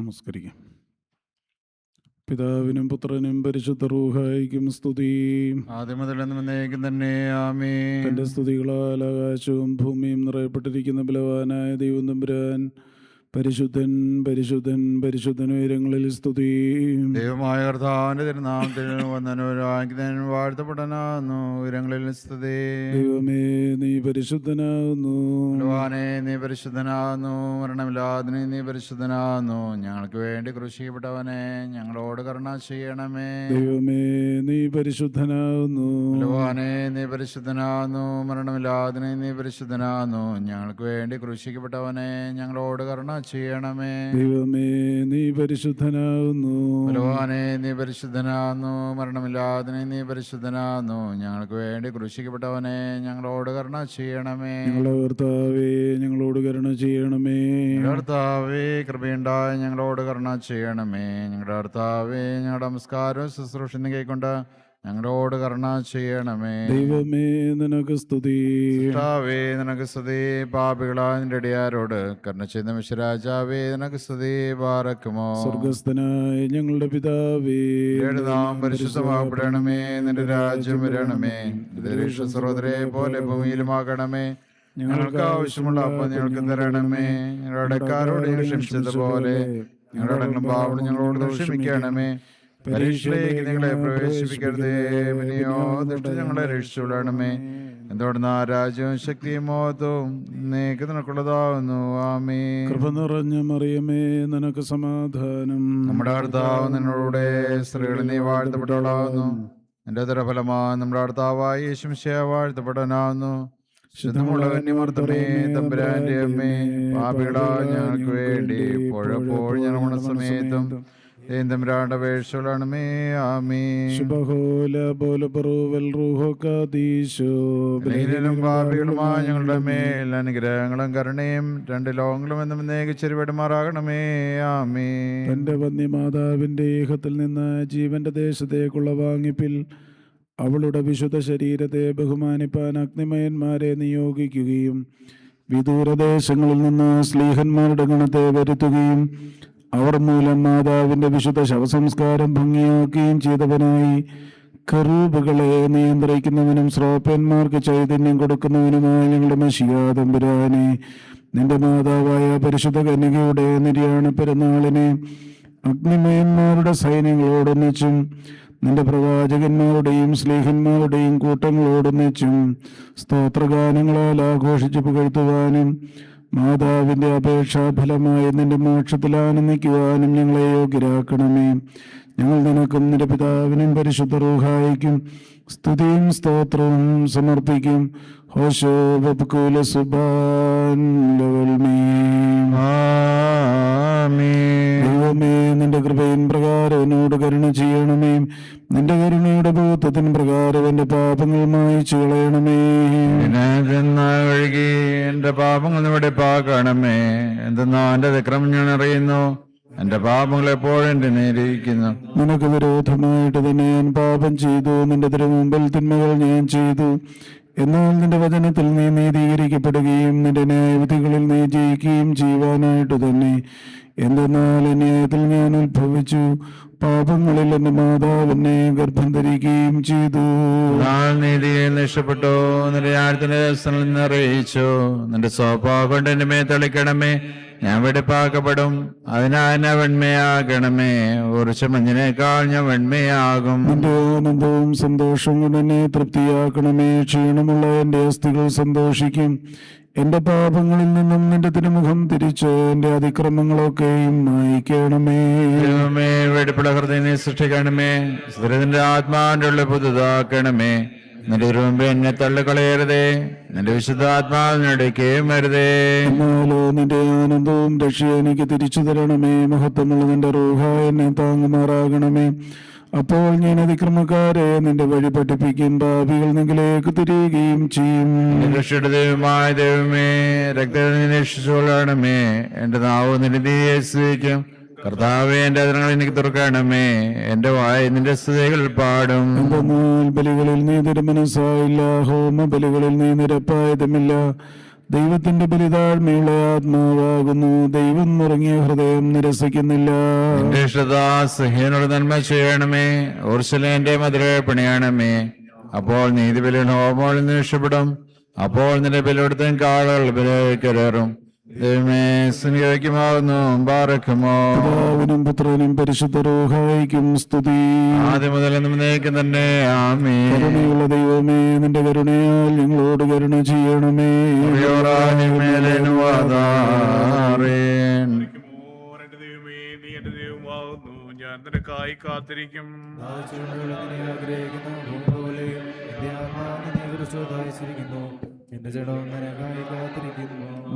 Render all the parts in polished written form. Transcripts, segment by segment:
നമസ്കരിക്കാം. പിതാവിനും പുത്രനും പരിശുദ്ധ റൂഹായിക്കും സ്തുതി. ആദ്യം മുതൽ എന്നേക്കും തന്നെ ആമേൻ. തന്റെ സ്തുതികളാൽ ആകാശവും ഭൂമിയും നിറയപ്പെട്ടിരിക്കുന്ന ബലവാനായ ദൈവം തമ്പുരാൻ പരിശുദ്ധൻ പരിശുദ്ധൻ പരിശുദ്ധൻ ഉയരങ്ങളിൽ സ്തുതി. ദൈവമായ കർത്താവിന്റെ തിരുനാമത്തിൽ വന്നവരാൻ വാഴ്ത്തപ്പെടാനാകുന്നു. ഉയരങ്ങളിൽ സ്തുതി. ദൈവമേ നീ പരിശുദ്ധനാകുന്നു. ബലവാനേ നീ പരിശുദ്ധനാകുന്നു. മരണമില്ലാതെ നീ പരിശുദ്ധനാകുന്നു. ഞങ്ങൾക്ക് വേണ്ടി ക്രൂശിക്കപ്പെട്ടവനെ ഞങ്ങളോട് കരുണ ചെയ്യണമേ. ദൈവമേ നീ പരിശുദ്ധനാകുന്നു. ബലവാനേ നീ പരിശുദ്ധനാകുന്നു. മരണമില്ലാതെ നീ പരിശുദ്ധനാകുന്നു. ഞങ്ങൾക്ക് വേണ്ടി ക്രൂശിക്കപ്പെട്ടവനെ ഞങ്ങളോട് കരുണ ചെയ്യണമേ. ദൈവമേ നീ പരിശുദ്ധനാകുന്നു. ബലവാനേ നീ പരിശുദ്ധനാകുന്നു. മരണമില്ലാതെ നീ പരിശുദ്ധനാകുന്നു. ഞങ്ങൾക്ക് വേണ്ടി ക്രൂശിക്കപ്പെട്ടവനെ ഞങ്ങളോട് കരുണ ചെയ്യണമേ. ഞങ്ങളുടെ കർത്താവേ ഞങ്ങളോട് കരുണ ചെയ്യണമേ. കർത്താവേ കൃപയുണ്ടായി ഞങ്ങളോട് കരുണ ചെയ്യണമേ. ഞങ്ങളുടെ കർത്താവേ ഞങ്ങളുടെ നമസ്കാരവും ശുശ്രൂഷ കൈക്കൊണ്ട് ഞങ്ങളോട് കരുണ ചെയ്യണമേ. ദൈവമേ നിനക്ക് സ്തുതി. കർത്താവേ നിനക്ക് സ്തുതി. പാപികളായ നിന്റെ അടിയാരോട് കരുണ ചെയ്ത മിശിഹാരാജാവേ നിനക്ക് സ്തുതി. പാറക്കുമോ സ്വർഗസ്ഥനായ ഞങ്ങളുടെ പിതാവേ, നിന്റെ നാമം പരിശുദ്ധമാക്കപ്പെടണമേ. നിന്റെ രാജ്യം വരണമേ. സഹോദരെ പോലെ ഭൂമിയിലുമാകണമേ. ഞങ്ങൾക്ക് ആവശ്യമുള്ള അപ്പം ഞങ്ങൾക്ക് തരണമേ. ഞങ്ങളുടെ അടക്കാരോട് ഞങ്ങൾ ക്ഷമിച്ചതുപോലെ ഞങ്ങളുടെ പാവം ഞങ്ങളോട് ക്ഷമിക്കണമേ. പരീക്ഷയിലേക്ക് നിങ്ങളെ പ്രവേശിപ്പിക്കരുതേ. പിന്നെയോ ദുഷ്ടൻ ഞങ്ങളെ രക്ഷിച്ചുകൊള്ളണമേ. എന്തുകൊണ്ടെന്നാ രാജ്യവും ശക്തിയും മോഹവും നീക്ക് നിനക്കുള്ളതാവുന്നു. ആമേൻ. കൃപ നിറഞ്ഞ മറിയമേ നിനക്ക് സമാധാനം. നമ്മുടെ കർത്താവ് നിന്നോടുകൂടെ സ്ത്രീകളിൽ നീ വാഴ്ത്തപ്പെട്ടവളാവുന്നു. നിന്റെ ഉദരഫലമാ നമ്മുടെ കർത്താവായ യേശു മിശിഹാ വാഴ്ത്തപ്പെട്ടവനാവുന്നു. ശുദ്ധമുള്ള കന്യമർത്തമേ തമ്പുരാന്റെ അമ്മേ, പാപികളായ ഞങ്ങൾക്ക് വേണ്ടി ഇപ്പോഴെപ്പോഴും ഞങ്ങളുടെ സമയത്തും തമ്പുരാന്റെ അപേക്ഷകളാണമേ. ആമേൻ. പാപികളുമായ ഞങ്ങളുടെ മേൽ അനുഗ്രഹങ്ങളും കരുണയും രണ്ട് ലോകങ്ങളും എന്നും ചെരുപെടുമാറാകണമേ. ആമേൻ. തന്റെ വന്യമാതാവിന്റെ ഏഹത്തിൽ നിന്ന് ജീവന്റെ ദേശത്തേക്കുള്ള വാങ്ങിപ്പിൽ അവളുടെ വിശുദ്ധ ശരീരത്തെ ബഹുമാനിപ്പാൻ അഗ്നിമയന്മാരെ നിയോഗിക്കുകയും വിദൂരദേശങ്ങളിൽ നിന്ന് സ്ലീഹന്മാരുടെ ഗണത്തെ വരുത്തുകയും അവർ മൂലം മാതാവിന്റെ വിശുദ്ധ ശവസംസ്കാരം ഭംഗിയാക്കുകയും ചെയ്തവനായി കറൂബുകളെ നിയന്ത്രിക്കുന്നവനും ശ്രോപ്പന്മാർക്ക് ചൈതന്യം കൊടുക്കുന്നവനുമായ ഞങ്ങളുടെ മെശിഹാ തമ്പുരാനെ, നിന്റെ മാതാവായ പരിശുദ്ധ കന്യകയുടെ നിര്യാണ പെരുന്നാളിനെ അഗ്നിമയന്മാരുടെ സൈന്യങ്ങളോടൊന്നിച്ചും നിന്റെ പ്രവാചകന്മാരുടെയും സ്ലീഹന്മാരുടെയും കൂട്ടങ്ങളോടൊന്നിച്ചും സ്തോത്രഗാനങ്ങളാൽ ആഘോഷിച്ചു പുകഴ്ത്തുവാനും മാതാവിന്റെ അപേക്ഷാഫലമായി നിന്റെ മോക്ഷത്തിൽ ആനന്ദിക്കുവാനും ഞങ്ങളെ യോഗ്യരാക്കണമേ. ഞങ്ങൾ നിനക്കും നിന്റെ പിതാവിനും പരിശുദ്ധ റൂഹായിക്കും സ്തുതിയും സ്തോത്രവും സമർപ്പിക്കും. ഹോശോ വബ്കുല സുബാൻ ലവൽമേ. ദൈവമേ നിന്റെ കൃപയിൻ പ്രകാരം എന്നോട് കരുണ ചെയ്യണമേ. നിന്റെ കരുണയുടെ ബോധത്തിന് പ്രകാരം എന്റെ പാപങ്ങൾ മായിച്ചു കളയണമേ. ഒഴുകി എന്റെ പാപങ്ങൾ ഇവിടെ പാകണമേ. എന്തെന്നാ എന്റെ അതിക്രമം ഞാൻ അറിയുന്നു. എന്റെ പാപങ്ങൾ എപ്പോഴും എന്റെ നേരിയിരിക്കുന്നു. നിനക്ക് വിരോധമായിട്ട് തന്നെ ഞാൻ പാപം ചെയ്തു. നിന്റെ തിരുമുമ്പിൽ തിന്മകൾ ഞാൻ ചെയ്തു. എന്നാൽ നിന്റെ വചനത്തിൽ നീ നീതീകരിക്കപ്പെടുകയും നിന്റെ ന്യായവിധികളിൽ നീ ജയിക്കുകയും ചെയ്യുവാനായിട്ട് തന്നെ. എന്തെന്നാൽ ന്യായത്തിൽ ഞാൻ ഉത്ഭവിച്ചു. പാപങ്ങളിൽ എന്റെ മാതാവ് എന്നെ ഗർഭം ധരിക്കുകയും ചെയ്തു. നീതിയിൽ രക്ഷപ്പെട്ടു. നിന്റെ യാഴത്തിന്റെ നിന്ന് അറിയിച്ചു. നിന്റെ സ്വഭാവം കൊണ്ട് എന്റെ മേ തളിക്കണമേ. ഞാൻ വെടിപ്പാക്കപ്പെടും. അതിനാൽ വെണ്മയാകണമേ. ഉറച്ച മഞ്ഞിനേക്കാൾ ഞാൻ വെണ്മയാകും. നിന്റെ ആനന്ദവും സന്തോഷവും കൊണ്ട് എന്നെ തൃപ്തിയാക്കണമേ. ക്ഷീണമുള്ള എന്റെ അസ്ഥികൾ സന്തോഷിക്കും. എന്റെ പാപങ്ങളിൽ നിന്നും നിന്റെ തിരുമുഖം തിരിച്ച് എന്റെ അതിക്രമങ്ങളൊക്കെയും നയിക്കണമേ. വെടിപ്പുള്ള ഹൃദയം സൃഷ്ടിക്കണമേ. സ്ഥിരത്തിന്റെ ആത്മാവിന്റെ ഉള്ള പുതുതാക്കണമേ. നിന്റെ മുമ്പ് എന്നെ തള്ളിക്കളയരുതേ. നിന്റെ വിശുദ്ധാത്മാവിനടക്കുകയും വരുതേ. എന്നാലോ നിന്റെ ആനന്ദവും രക്ഷയും എനിക്ക് തിരിച്ചു തരണമേ. മഹത്വമുള്ള നിന്റെ റൂഹ എന്നെ താങ്ങുമാറാകണമേ. അപ്പോൾ ഞാൻ അതിക്രമക്കാരെ നിന്റെ വഴി പഠിപ്പിക്കും. പാപികൾ നിങ്ങളിലേക്ക് തിരികുകയും ചെയ്യും. രക്ഷയുടെ ദൈവമായ ദൈവമേ, രക്തമേ എന്റെ നാവ് നിന്റെ നീതിയെ സ്തുതിക്കും. കർത്താവേ എന്റെ അതിരങ്ങൾ എനിക്ക് തുറക്കണമേ. എന്റെ വായ നിന്റെ സ്തുതികൾ പാടും. എന്തെന്നാൽ ബലികളിൽ നീ തിരുമനസ്സായില്ല. ഹോമ ബലികളിൽ നീ നിരപ്പായതുമില്ല. ദൈവത്തിന്റെ ബലിതാഴ്മയുള്ള ആത്മാവാകുന്നു. ദൈവം നിറങ്ങിയ ഹൃദയം നിരസിക്കുന്നില്ല. എന്റെ സഹീനോട് നന്മ ചെയ്യണമേ, ഉർശലേന്റെ മധുര പണിയണമേ. അപ്പോൾ നീതിബലിയുടെ ഹോമോളിൽ നിന്ന് രക്ഷപ്പെടും. അപ്പോൾ നിന്റെ ബലിയെടുത്തും കാളുകൾ ബലിക്കരേറും. ദൈവമേ സ്നേഹിക്കുമാകുന്നു. ബാറക്കുമോ. പിതാവിനും പുത്രനും പരിശുദ്ധ റൂഹായിക്കും സ്തുതി. ആദ്യം മുതൽ എന്നേക്കും തന്നെ ആമേൻ. കരുണയുള്ള ദൈവമേ, നിന്റെ കരുണയാൽ ഞങ്ങളോട് കരുണ ചെയ്യണമേ. ഞാൻ നിനക്കായി കാത്തിരിക്കും.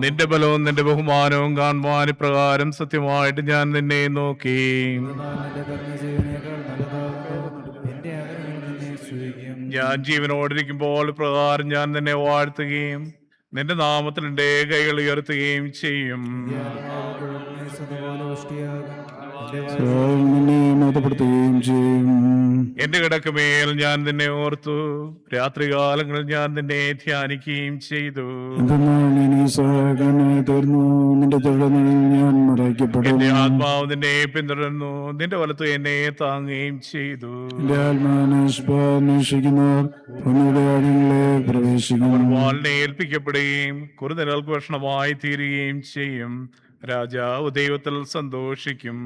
നിന്റെ ബലവും നിന്റെ ബഹുമാനവും കാണുവാൻ ഇപ്രകാരം സത്യമായിട്ട് ഞാൻ നിന്നെ നോക്കി. ഞാൻ ജീവനോടിരിക്കുമ്പോൾ പ്രകാരം ഞാൻ നിന്നെ വാഴ്ത്തുകയും നിന്റെ നാമത്തിൽ എന്റെ കൈകൾ ഉയർത്തുകയും ചെയ്യും. നിന്നെ മതപ്പെടുത്തുകയും ചെയ്യും. എന്റെ കിടക്കുമേൽ ഞാൻ നിന്നെ ഓർത്തു, രാത്രികാലങ്ങളിൽ ഞാൻ നിന്നെ ധ്യാനിക്കുകയും ചെയ്തു. എന്തെന്നാൽ എനിക്ക് സഹായകനായി തീർന്നു. നിന്റെ തൊഴിലിൽ ഞാൻ മറയ്ക്കപ്പെടും. എന്റെ ആത്മാവ് നിന്നെ പിന്തുടർന്നു, നിന്റെ വലത്ത് എന്നെ താങ്ങുകയും ചെയ്തു. എന്റെ ആത്മാന്വേഷിക്കുന്നവർ ഭൂമിയുടെ ആഴങ്ങളെ പ്രവേശിക്കും. വാളിനെ ഏൽപ്പിക്കപ്പെടുകയും കുറുനിരകൾക്ക് ഭക്ഷണമായി തീരുകയും ചെയ്യും. രാജാവ് ദൈവത്തിൽ സന്തോഷിക്കും.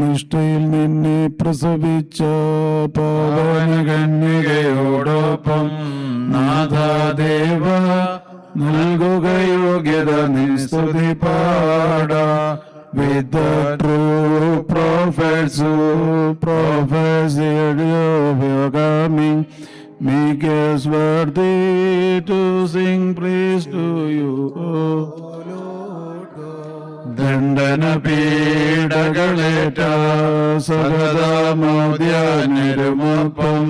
നിഷ്ഠയിൽ നിന്നെ പ്രസവിച്ച പാവനകന്യകയോടൊപ്പം നാഥാദേവ നൽകുക യോഗ്യത നിൻ സ്തുതി പാടാ. With the true prophets who prophesied of your coming, make us worthy to sing praise to you, O Lord God. ദണ്ഡന പീഡകളേറ്റ സകലമോദ്യാനിരുമൊപ്പം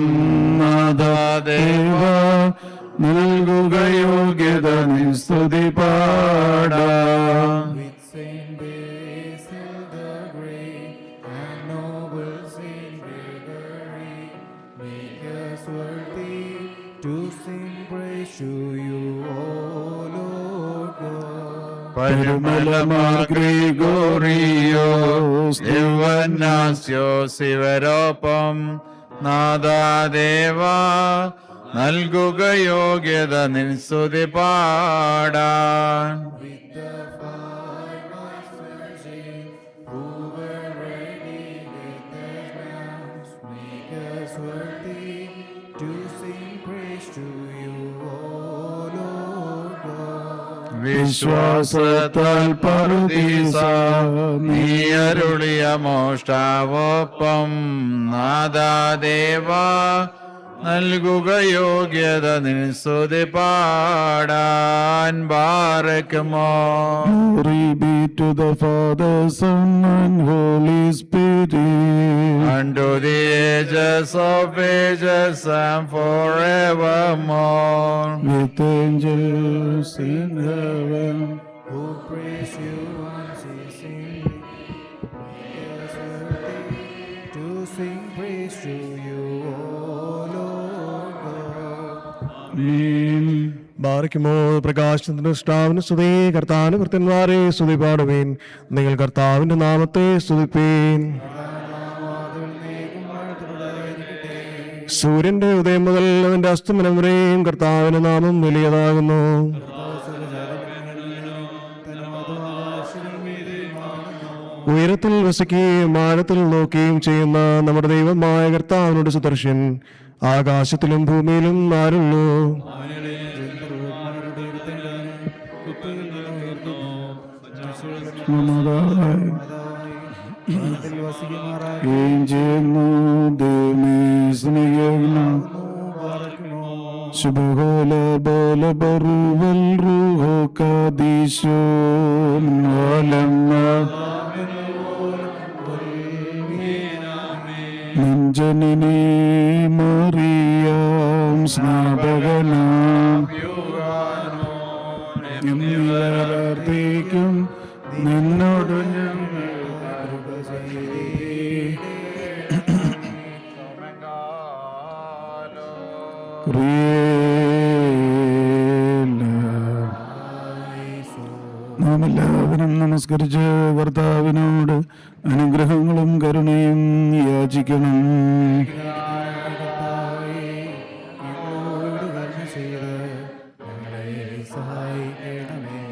നാഥാദേവ നൽകുക യോഗ്യത നിൻ സ്തുതി പാടാ. പരിമളമാർ ഗ്രിഗോറിയോസ് ദിവന്നാസ്യോസ് ഇവരൊപ്പം നാദാദേവ നൽകുക യോഗ്യത നിൻ സ്തുതി പാടാൻ. വിശ്വാസത്താൽ പറുദീസ നീ അരുളിയ മോഷ്ടാവൊപ്പം നാദാദേവ നൽകുക യോഗ്യത നിൻ സ്തുതി പാടാൻ. ബാറക്കുമോ. Glory be to the Father, Son and Holy Spirit. Unto the ages of ages and forevermore. With angels in heaven who praise you unceasingly, make us worthy to sing praise to you, O Lord God. Amen. ബാറയ്ക്കുമോ. പ്രകാശത്തിന്റെ സ്റ്റാവിന് സ്തുതി. കർത്താവിന്റെ ഭൃത്യന്മാരെ സ്തുതി പാടുവീൻ. നിങ്ങൾ കർത്താവിന്റെ നാമത്തെ സ്തുതിപ്പീൻ. സൂര്യന്റെ ഉദയം മുതൽ അതിന്റെ അസ്തമനം വരെയും കർത്താവിന്റെ നാമം വലിയതാകുന്നു. ഉയരത്തിൽ വസിക്കുകയും ആഴത്തിൽ നോക്കുകയും ചെയ്യുന്ന നമ്മുടെ ദൈവമായ കർത്താവിനോട് സുദർശൻ ആകാശത്തിലും ഭൂമിയിലും ആരുള്ളൂ. ശുഭകോല ബോല ബറുവൽ റൂഹോ കാദീശോ നിഞ്ചനനീ മറിയാം സ്നാപകനാം എന്നിവർക്കും നിന്നോട് ഞങ്ങൾ കൃപ നാം എല്ലാവരും നമസ്കരിച്ച് കർത്താവിനോട് അനുഗ്രഹങ്ങളും കരുണയും യാചിക്കണം.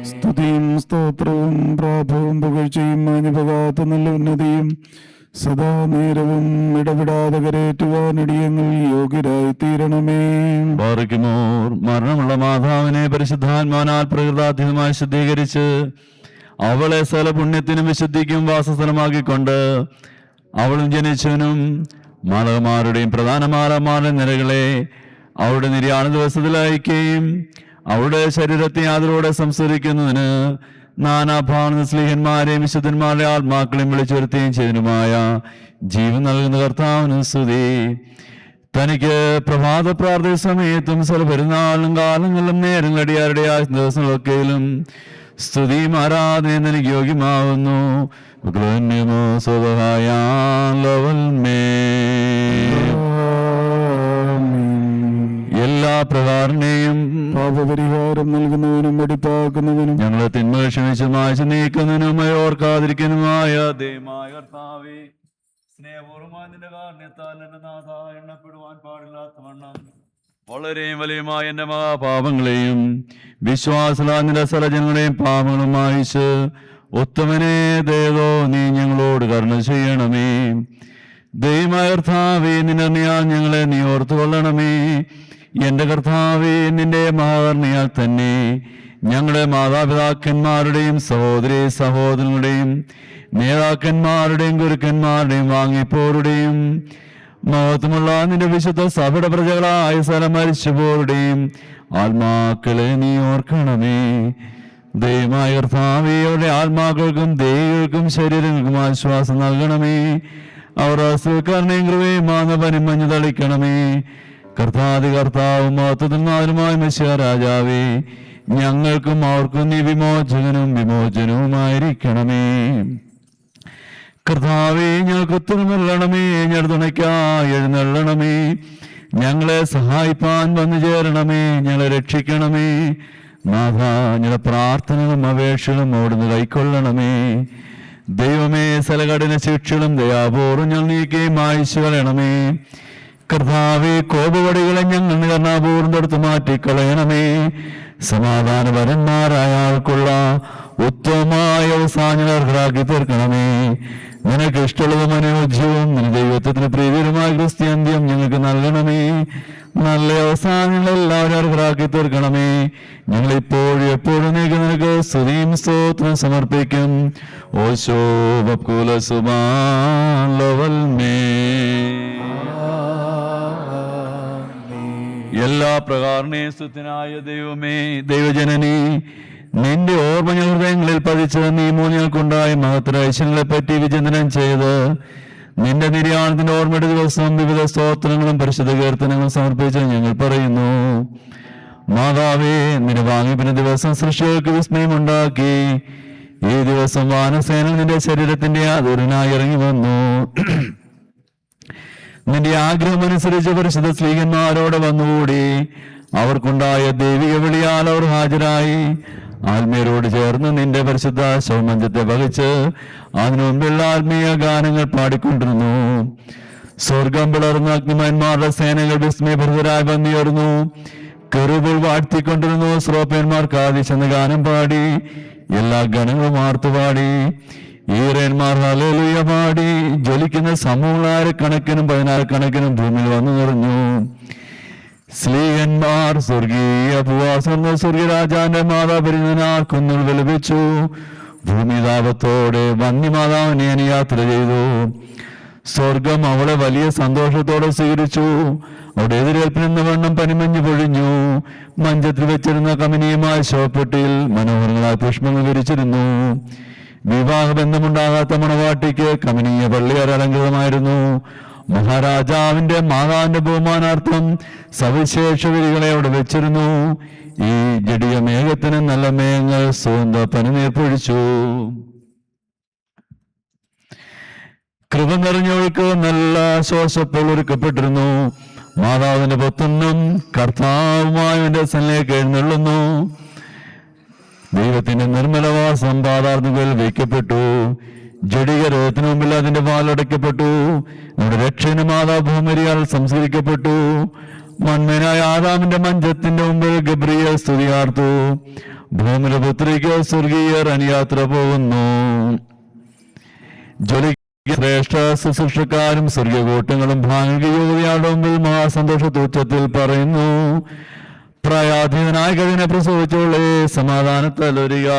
സ്തുതിയും സ്തോത്രവും പ്രാഭവും പുകഴ്ചയും മാഞ്ഞുപോകാത്ത നല്ല ഉന്നതിയും സദാ നേരവും ഇടപെടാതെ കരേറ്റുവാനിടിയങ്ങൾ യോഗ്യരായി തീരണമേ. ബാറയ്ക്കുമോർ മരണമുള്ള മാതാവിനെ പരിശുദ്ധാത്മാനാൽ പ്രകൃതാതീതമായി ശുദ്ധീകരിച്ച് അവളെ സകല പുണ്യത്തിനും വിശുദ്ധിക്കും വാസസ്ഥലമാക്കിക്കൊണ്ട് അവളും ജനിച്ചവനും മാലകന്മാരുടെയും പ്രധാന മാലന്മാരുടെ നിരകളെ അവളുടെ നിര്യാണ ദിവസത്തിൽ അയക്കുകയും അവളുടെ ശരീരത്തെ അതിലൂടെ സംസ്കരിക്കുന്നതിന് നാനാഭാവന സ്ലീഹന്മാരെയും വിശുദ്ധന്മാരുടെ ആത്മാക്കളെയും വിളിച്ചു വരുത്തുകയും ചെയ്തതിനുമായ ജീവൻ നൽകുന്ന കർത്താവിന് സ്തുതി. തനിക്ക് പ്രഭാത പ്രാർത്ഥന സമയത്തും സകല പെരുന്നാളിലും കാലങ്ങളിലും നേരങ്ങൾ അടിയാരുടെ ദിവസങ്ങളൊക്കെയിലും സ്തുതിയും ആരാധനയും എനിക്ക് യോഗ്യമാവുന്നു. എല്ലാ പ്രകാരനെയും പാപപരിഹാരം നൽകുന്നവനും വെടിപ്പാക്കുന്നവനും ഞങ്ങളെ തിന്മ ക്ഷമിച്ച് മായ്ച്ചു നീക്കുന്നതിനുമായി ഓർക്കാതിരിക്കുന്നതുമായ ദൈവമായ കർത്താവേ, സ്നേഹപൂർവ്വമായ നിന്റെ കാരുണ്യത്താൽ എന്റെ നാഥ എണ്ണപ്പെടുവാൻ പാടില്ലാത്ത വണ്ണം വളരെയും വലിയമായ എന്റെ മഹാപാപങ്ങളെയും വിശ്വാസലാന്റെ സലജനങ്ങളെയും പാപങ്ങളും മായിച്ച് ഉത്തമനെ ദയതോ നീ ഞങ്ങളോട് കരുണ ചെയ്യണമേ. ദൈവമായ കർത്താവേ, നിന്നറിയാൻ ഞങ്ങളെ നീ ഓർത്തുകൊള്ളണമേ. എന്റെ കർത്താവേ, നിന്റെ മഹാകരുണയാൽ തന്നെ ഞങ്ങളുടെ മാതാപിതാക്കന്മാരുടെയും സഹോദരി സഹോദരങ്ങളുടെയും നേതാക്കന്മാരുടെയും ഗുരുക്കന്മാരുടെയും വാങ്ങിപ്പോരുടെയും മഹത്വമുള്ള നിന്റെ വിശുദ്ധ സഭയുടെ പ്രജകളായ സ്ഥലം മരിച്ചുപോരുടെയും ആത്മാക്കളെ നീ ഓർക്കണമേ. ദൈവമായ കർത്താവേ, അവരുടെ ആത്മാക്കൾക്കും ദേഹികൾക്കും ശരീരങ്ങൾക്കും ആശ്വാസം നൽകണമേ. അവർ അസുഖക്കാരനെയും കൃപയും മാനവനും മഞ്ഞു തളിക്കണമേ. കർത്താതി കർത്താവും മഹത്വത്തിൽ നാഥനുമായ മെശിഹ രാജാവേ, ഞങ്ങൾക്കും അവർക്കും നീ വിമോചകനും വിമോചനവുമായിരിക്കണമേ. കർത്താവേ, ഞങ്ങൾക്ക് ഉത്തരമല്ലണമേ. ഞങ്ങൾ തുണയ്ക്കായി എഴുന്നള്ളണമേ. ഞങ്ങളെ സഹായിപ്പാൻ വന്നു ചേരണമേ. ഞങ്ങളെ രക്ഷിക്കണമേ. നാഥ, ഞങ്ങളുടെ പ്രാർത്ഥനകളും അപേക്ഷകളും അവിടുന്ന് കൈക്കൊള്ളണമേ. ദൈവമേ, സകലകഠിന ശിക്ഷകളും ദയാപൂർവ്വം ഞങ്ങൾ നീക്കുകയും മായ്ച്ചു കളയണമേ. കർത്താവേ, കോപവടികളെ ഞങ്ങൾ കരുണാപൂർവ്വം തൊടുത്ത് മാറ്റിക്കളയണമേ. സമാധാനപരന്മാരായ ആൾക്കുള്ള ഉത്തമമായ അവസാനം അർഹരാക്കി തീർക്കണമേ. നിനക്ക് ഇഷ്ടമുള്ളതും അനുയോജ്യവും നിന്റെ ദൈവത്വത്തിന് പ്രീതികരമായ ക്രിസ്ത്യാന്ത്യം ഞങ്ങൾക്ക് നൽകണമേ. നല്ല അവസാനങ്ങൾ എല്ലാവരും അർഹരാക്കി തീർക്കണമേ. ഞങ്ങൾ ഇപ്പോഴും എപ്പോഴും നിനക്ക് സ്തുതിയും സ്തോത്രം സമർപ്പിക്കും. ഓശോ ബക്കുല സുബാലവൽമേ. എല്ലാ പ്രകാരനെയും സ്തുത്യനായ ദൈവമേ, ദൈവജനനി, നിന്റെ ഓർമ്മ ഹൃദയങ്ങളിൽ പതിച്ച് നീ മൂല്യങ്ങൾക്കുണ്ടായ മഹത്തരൈശ്വര്യങ്ങളെ പറ്റി വിചിന്തനം ചെയ്ത് നിന്റെ നിര്യാണത്തിന്റെ ഓർമ്മയുടെ ദിവസം വിവിധ സ്തോത്രങ്ങളും പരിശുദ്ധ കീർത്തനങ്ങളും സമർപ്പിച്ച് ഞങ്ങൾ പറയുന്നു. മാതാവേ, നിന്റെ വാങ്ങിപ്പിന് ദിവസം സൃഷ്ടികൾക്ക് വിസ്മയമുണ്ടാക്കി. ഈ ദിവസം വാനസേന നിന്റെ ശരീരത്തിന്റെ അതിരനായി ഇറങ്ങി വന്നു. നിന്റെ ആഗ്രഹമനുസരിച്ച് പരിശുദ്ധ സ്ത്രീകന്മാരോട് വന്നുകൂടി. അവർക്കുണ്ടായ ദൈവിക വിളിയാൽ അവർ ഹാജരായി. ആത്മീയരോട് ചേർന്ന് നിന്റെ പരിശുദ്ധ ശവമഞ്ചത്തെ വഹിച്ച് അതിനു മുൻപുള്ള ആത്മീയ ഗാനങ്ങൾ പാടിക്കൊണ്ടിരുന്നു. സ്വർഗം പിളർന്ന അഗ്നിമാന്മാരുടെ സേനകൾ വിസ്മയഭരിതരായി വന്നിയർന്നു. കെറൂബുകൾ വാഴ്ത്തിക്കൊണ്ടിരുന്നു. ശ്രോപ്യന്മാർക്ക് ആദിശെന്ന ഗാനം പാടി. എല്ലാ ഗണങ്ങളും ആർത്തുപാടി. ഈറന്മാർ ഹല്ലേലൂയ പാടി. ജ്വലിക്കുന്ന സമൂഹങ്ങളായ കണക്കിനും 16 കണക്കിനും ഭൂമിയിൽ വന്നു നിറഞ്ഞു. സ്ലീഹന്മാർ സ്വർഗീയ ഭൂവാസർന്ന സ്വർഗീയ രാജാന്റെ മാതാപരിതനാൽ കുന്നുകൾ വിലപിച്ചു. ഭൂമി താപത്തോടെ വന്യമാതാവിനെ അനി യാത്ര ചെയ്തു. സ്വർഗം അവളെ വലിയ സന്തോഷത്തോടെ സ്വീകരിച്ചു. അവിടെ എതിരേൽപ്പിനെന്ന വണ്ണം പനിമഞ്ഞ് പൊഴിഞ്ഞു. മഞ്ചത്തിൽ വെച്ചിരുന്ന കമനീയമായ ശവപ്പെട്ടിയിൽ മനോഹരങ്ങളായ പുഷ്പങ്ങൾ വിരിച്ചിരുന്നു. വിവാഹബന്ധമുണ്ടാകാത്ത മണവാട്ടിക്ക് കമനീയ പള്ളിയാർ അലങ്കൃതമായിരുന്നു. മഹാരാജാവിന്റെ മാതാവിന്റെ ബഹുമാനാർത്ഥം സവിശേഷ വിരികളെ അവിടെ വെച്ചിരുന്നു. ഈ ജഡിയ മേഘത്തിന് നല്ല മേഘങ്ങൾ സുഗന്ധ പനിനീർ പൊഴിച്ചു. കൃപ നിറഞ്ഞവൾക്ക് നല്ല ശ്വാസപ്പോൾ ഒരുക്കപ്പെട്ടിരുന്നു. മാതാവിന്റെ പുത്രനും കർത്താവുമായവന്റെ സന്നിധിയിലേക്ക് എഴുന്നള്ളുന്നു. ദൈവത്തിന്റെ നിർമ്മലവാസം പാതാളത്തിൽ വയ്ക്കപ്പെട്ടു. ജഡിക രോഗത്തിന് മുമ്പിൽ അതിന്റെ വാലടയ്ക്കപ്പെട്ടു. നമ്മുടെ രക്ഷകന് മാതാ ഭൂമരിയാൽ സംസ്കരിക്കപ്പെട്ടു. മന്മനായ ആദാമിന്റെ മഞ്ചത്തിന്റെ മുമ്പിൽ ഗബ്രിയേൽ സ്തുതിയാർത്തു. ഭൂമിയുടെ പുത്രിക്ക് സ്വർഗീയർ അനുയാത്ര പോകുന്നു. ശ്രേഷ്ഠ ശുശ്രൂഷക്കാരും സ്വർഗീയ കൂട്ടങ്ങളും ഭാഗിക യുവതിയാളുടെ മുമ്പിൽ മഹാസന്തോഷത്തുച്ചത്തിൽ പറയുന്നു, പ്രായാധീനായ കവിനെ പ്രസവിച്ചോളെ സമാധാനത്തലൊരിക.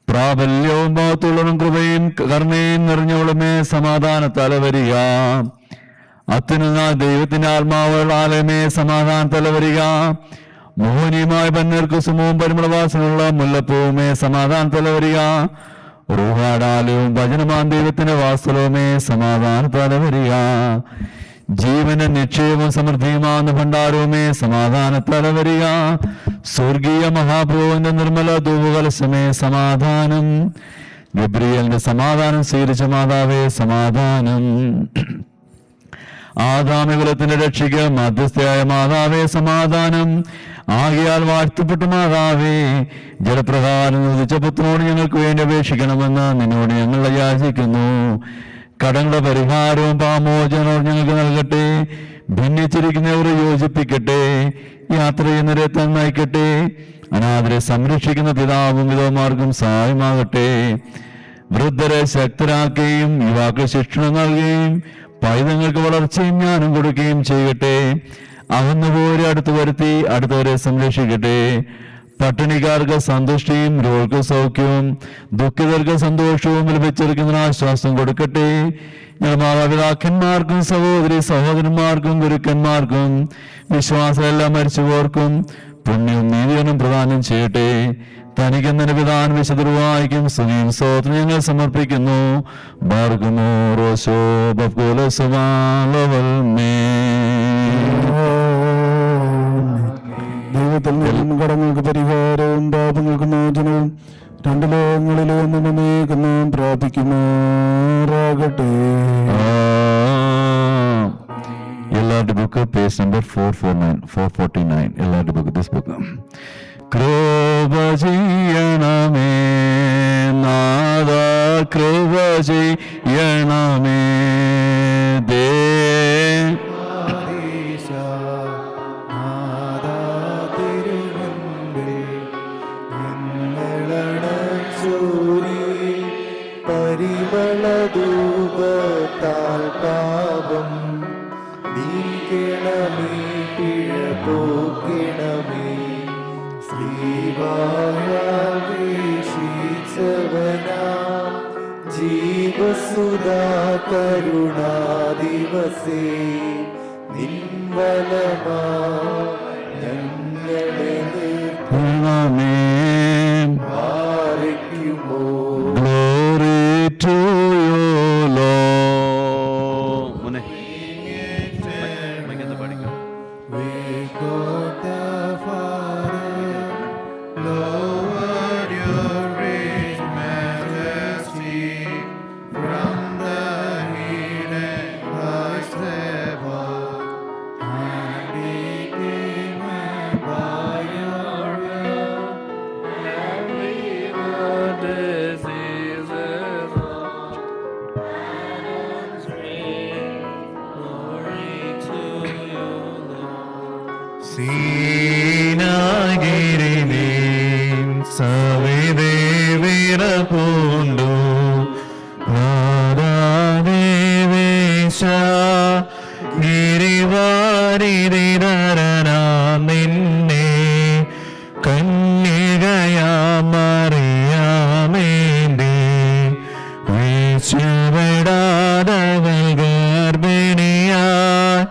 പ്രാബല്യവും ഭാവത്തുള്ളതും കൃപയും കരുണയും നിറഞ്ഞോളുമേ സമാധാനത്തല വരിക. അത്യുന്ന ദൈവത്തിന്റെ ആത്മാവുകളാലമേ സമാധാനത്തല വരിക. മോഹനീയമായ പന്നീർക്കുസുമവും പരിമളവാസനുള്ള മുല്ലപ്പൂവുമേ സമാധാനത്തല വരിക. റൂഹാടാലവും വചനമാൻ ദൈവത്തിന്റെ വാസ്തവമേ സമാധാനത്തല വരിക. ജീവന്റെ നിക്ഷേപവും സമൃദ്ധിയുമാകുന്ന ഭണ്ഡാരവുമേ സമാധാനത്തല വരിക. സ്വർഗീയ മഹാപ്രഭുവിന്റെ നിർമ്മല ധൂപകലശമേ സമാധാനം. ഗബ്രിയേലിന്റെ സമാധാനം സ്വീകരിച്ച മാതാവേ സമാധാനം. ആദാമികുലത്തിന്റെ രക്ഷയ്ക്ക് മധ്യസ്ഥയായ മാതാവേ സമാധാനം. ആകയാൽ വാഴ്ത്തപ്പെട്ട മാതാവേ, ജലപ്രകാരം ഉദിച്ച പുത്രനോട് ഞങ്ങൾക്ക് വേണ്ടി അപേക്ഷിക്കണമെന്ന് നിന്നോട് ഞങ്ങൾ യാചിക്കുന്നു. കടങ്ങളുടെ പരിഹാരവും പാമോചനോട് ഞങ്ങൾക്ക് നൽകട്ടെ. ഭിന്നിച്ചിരിക്കുന്നവരെ യോജിപ്പിക്കട്ടെ. യാത്ര ചെയ്യുന്നവരെ നയിക്കട്ടെ. അനാഥരെ സംരക്ഷിക്കുന്ന പിതാവും വിധവമാർക്കും സഹായമാകട്ടെ. വൃദ്ധരെ ശക്തരാക്കുകയും യുവാക്കൾ ശിക്ഷണം നൽകുകയും പൈതങ്ങൾക്ക് വളർച്ചയും ജ്ഞാനം കൊടുക്കുകയും ചെയ്യട്ടെ. അകന്നുപോരെ അടുത്തു വരുത്തി അടുത്തവരെ സംരക്ഷിക്കട്ടെ. പട്ടിണിക്കാർക്ക് സന്തുഷ്ടിയും രോഗികൾക്ക് സൗഖ്യവും ദുഃഖിതർക്ക് സന്തോഷവും ലഭിച്ചിരിക്കുന്ന ആശ്വാസം കൊടുക്കട്ടെ. ഞങ്ങൾ മാതാപിതാക്കന്മാർക്കും സഹോദരി സഹോദരന്മാർക്കും ഗുരുക്കന്മാർക്കും വിശ്വാസമെല്ലാം മരിച്ചുപോർക്കും പുണ്യവും നീതിയും പ്രദാനം ചെയ്യട്ടെ. തനിക്കെന്നെ പിതാൻ വിശുദ്ധവായിക്കും സ്തുതിയും സ്തോത്രം ഞങ്ങൾ സമർപ്പിക്കുന്നു. ബാർക്കുമോ റോശോ ബഫ്കുലസുവാലവൽമേ. ദൈവത്തിൽ നിന്നും കടങ്ങൾക്ക് പരിഹാരവും പാപങ്ങൾക്ക് മോചനവും രണ്ട് ലോകങ്ങളിലും ഒന്നും എന്നേക്കും നാം പ്രാപിക്കുമാറാകട്ടെ. എല്ലാവരുടെ ബുക്ക് പേജ് നമ്പർ 449 എല്ലാവരുടെ ബുക്ക് ദിസ് ബുക്ക്. കൃപ ചെയ്യണമേ നാദ, കൃപ ചെയ്യണമേ ദേ. പരിമളധൂപത്താൽ പാപം നീക്കണമേ, പിഴ പോക്കണമേ. ശ്രീവാശീച്ചവനാ ജീവസുധാ കരുണാ ദിവസേ നിൻവലമാ ഞങ്ങളെ നിർത്തണമേ. ഭാരിക്കുമോ. Glory to you, Lord. We got the Father, lowered your rich majesty from the hidden Christ above, and became by your will, and we were diseases of Adam's reign. Glory to you, Lord. സീനാഗിരിനീം സവിതേ വിറപൂണ്ടു നാദാദേവേശ ഗിരിവാരിധിധരനാം നിന്നെ കന്യകയാമറിയാമേന്തി വീഴ്ചപ്പെടാതവൾ ഗർഭിണിയായി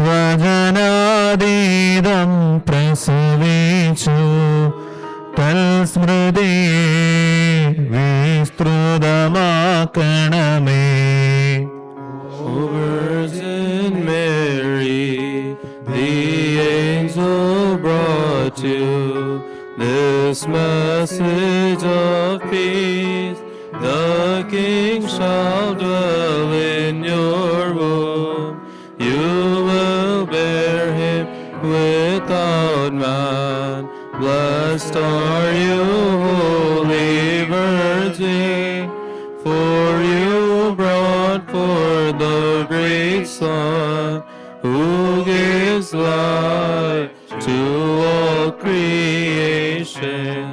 വചനാതീതം പ്രസവിച്ചു. തൽസ്മൃതിയെ വിസ്തൃതമാക്കണമേ. Over this message of peace. The King shall dwell in your womb. You will bear him without man. Blessed are you, Holy Virgin, for you brought forth the great Son, who gives life to all creation.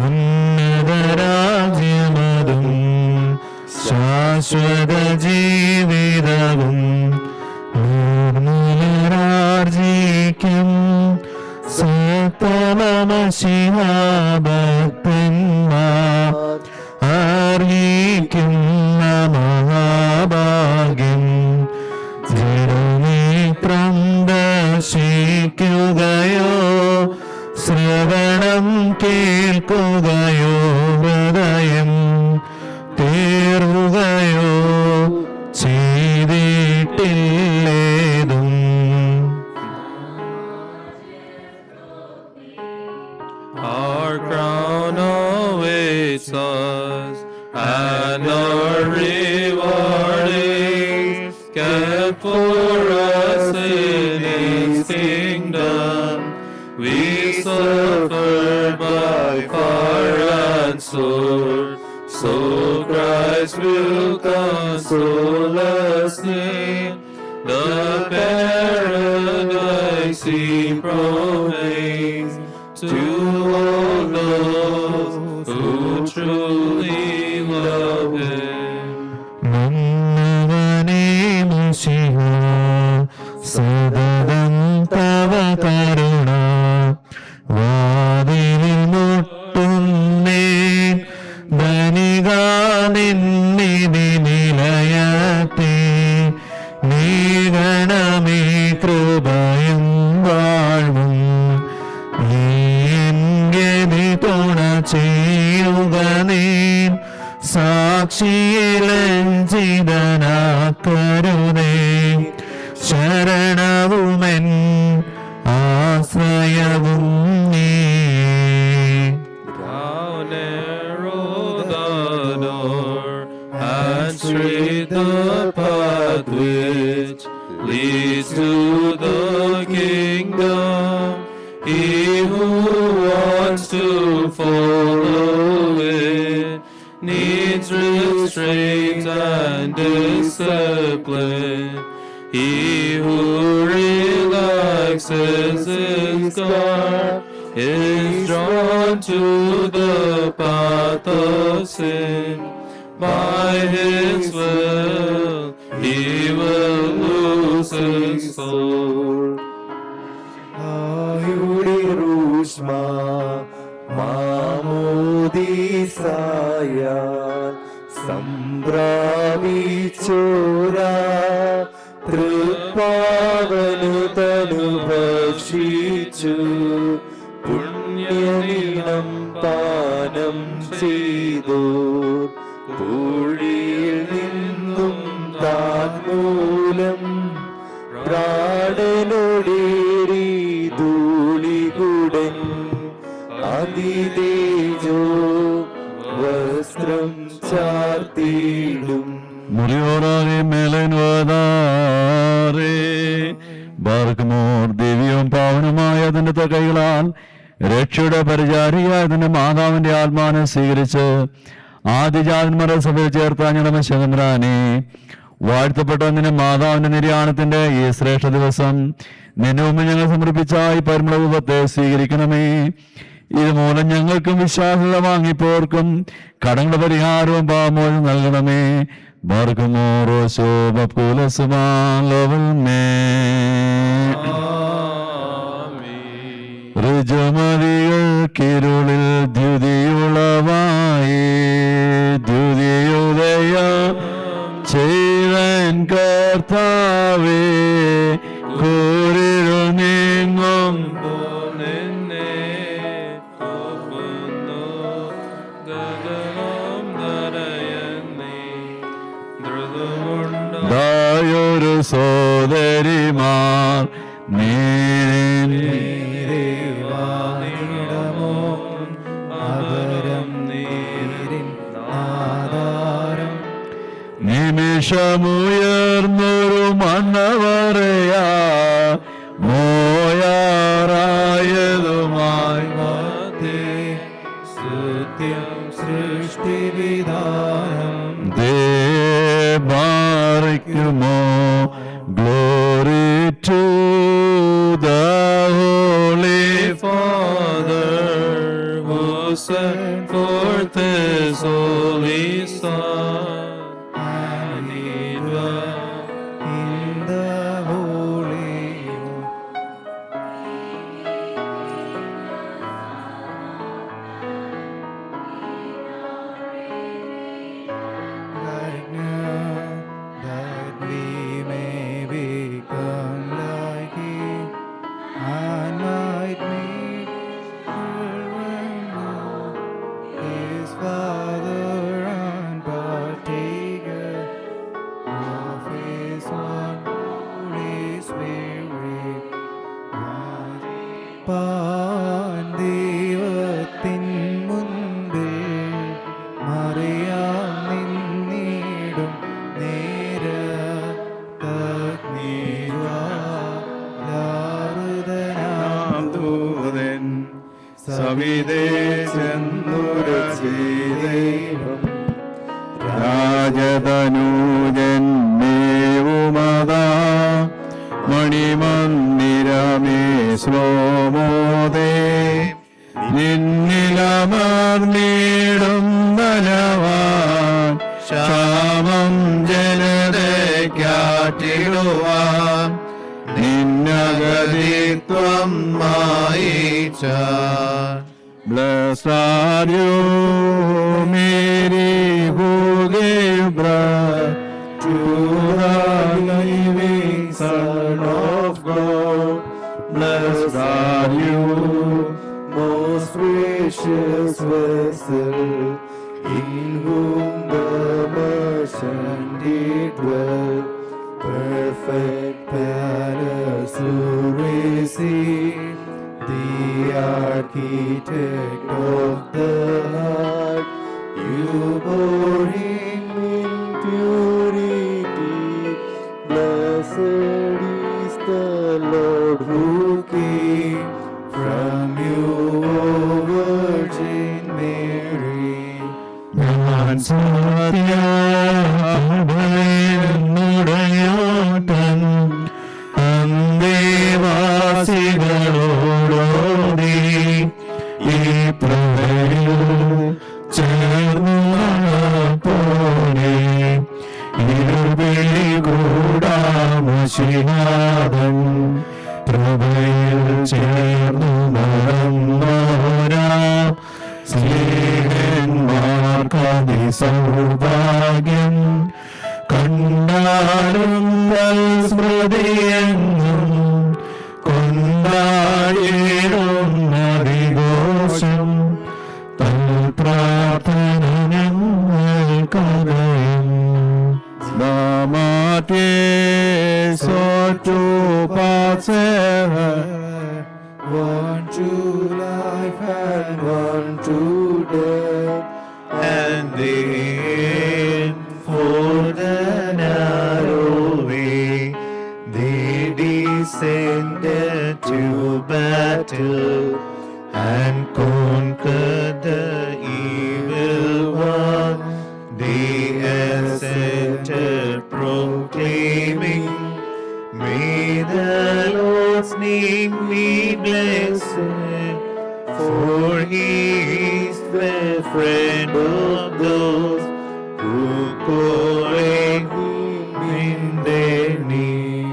ഉന്നതരാജ്യമതും ശാശ്വത ജീവിതവും നിർമ്മലരാർജിക്കും സത്തമശിഹാഭക്തന്മാർ അർഹിക്കുന്ന മഹാഭാഗ്യം. ജനനേത്രം ദർശിക്കുകയോ ശ്രവണം കേൾക്കുകയോ ഹൃദയം തീർവുകയോ ചെയ്തിട്ടില്ലേതും. Our crown awaits us, and our reward is kept for us in His kingdom. We suffered by fire and sword, so Christ will console us in the paradise He promised to all those who truly love Him. നന്നവനേ മിശിഹാ, സതതം തവ കരുണ വാതിലിൽ മുട്ടുന്നേൻ. ധനികാ നിന്നിധി നിലയത്തെ നീകണമേ കൃപയും വാഴ്വും. നീ എൻഗതി തുണ ചെയ്യുക നീ സാക്ഷിയിലഞ്ചിതനാക്കരുതേ. ശരണവുമെൻ ആശ്രയവും നീ. How narrow the door, and straight the path which leads to the kingdom. He who wants to follow it needs restraint and discipline. He who relaxes his guard is drawn to the path of sin. By his will he will lose his soul. ആയുടെ റൂഷ്മ മാമോദീസായാൽ സംഭ്രാമിച്ചോരാ തൃപ്പാവനു തനു ഭക്ഷിച്ചു പുണ്യനീണം പാനം ചെയ്തു പൂഴിയിൽ നിന്നും താൻ മൂലം പ്രാണനോടേറി ധൂളികുടൻ അതിതേജോ വസ്ത്രം ചാർത്തിയിടും. മുറിയോറാകെ മേലൻവതാറേ ബാർക്കുമോർ ദിവ്യവും പാവനമായ അതിന്റെ കൈകളാൽ രക്ഷയുടെ പരിചാരിയായ അതിന്റെ മാതാവിന്റെ ആത്മാനെ സ്വീകരിച്ച് ആദിജാതന്മാരെ സഭയിൽ ചേർത്ത ഞങ്ങളുടെ ശതമ്രാനെ വാഴ്ത്തപ്പെട്ട നിന്റെ മാതാവിന്റെ നിര്യാണത്തിന്റെ ഈ ശ്രേഷ്ഠ ദിവസം നിന്റെ മുമ്പിൽ ഞങ്ങൾ സമർപ്പിച്ച ഈ പരിമളരൂപത്തെ സ്വീകരിക്കണമേ. ഇതുമൂലം ഞങ്ങൾക്കും വിശ്വാസത വാങ്ങിപ്പോർക്കും കടങ്ങളുടെ പരിഹാരവും പാമോചനം നൽകണമേ. ബാർക്കുമോറോ ശോഭപുലസുമാലോവൽമേ ഋജുമതികൾക്കിരുളിൽ ദ്യുതിയുളവായി ദ്യുതിയുദയ ചെയ്തൻ കർത്താവേ കൂരിരുൾ നീങ്ങും ദായൊരു സോദരിമാർ നീ വന്നവരെയാ മോയാറായതുമായി സ്തുത്യം സൃഷ്ടിവിധാനം ബാറിക്കുമോ glory to the holy Father who sent forth his holy Son, and he dwelt in the holy. Right now, that we may become like him, and might meet children now, his Father and partaker of his one Holy Spirit. ദൈവത്തിൻ മുൻപിൽ മറിയാം നിന്നിടും നേരത്തഗ്നിജ്വാലാരുതനാം ദൂതൻ സവിതേ ചെന്നുരചിദൈവം രാജതനൂജന്മേവുമതാ മണിമന്ദിരമേ ശ്ലോമോദേ നിന്നിലമർന്നിടും ബലവാൻ ശാമം ജനതയ്ക്കാറ്റിടുവാൻ നിന്നഗതിത്വം മായിച്ച Blessed are you, Mary, who gave birth to the living Son of God. Blessed are you, most gracious vessel, in whom the merchant did dwell. Perfect palace to receive the architect of the heart. You bore him in purity. Blessed is the Lord who came from you, O Virgin Mary. ുടയോട്ടൻ അന്തേവാസികളോടോടി ഈ പ്രഭയിൽ ചേർന്നു പോലെ ഇരുവിളി കൂടാമശിനാഥൻ പ്രഭയിൽ ചേർന്നു മറന്നോരാ സ്നേഹന്മാർക്കതി സൗഭാഗ്യം കണ്ടാലും സ്മൃതിയെന്നും കൊണ്ടാടിടും ഹരിഘോഷം തൽ പ്രാർത്ഥന ഞങ്ങൾക്കറിയും ദാമാത്യേ സോറ്റു പാസേഹ One to life and one to death, and the end for the narrow way. They descended to battle and conquered the evil one. They ascended proclaiming, may the Lord's name be blessed, for he is the friend of those who call him in their need.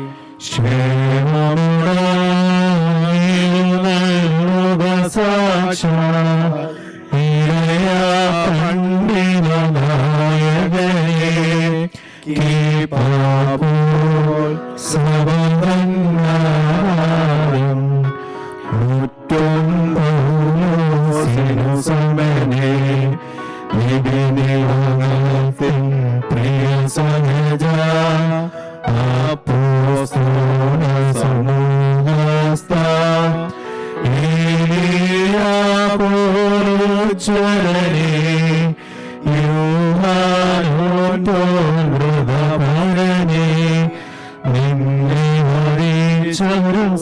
സമനെ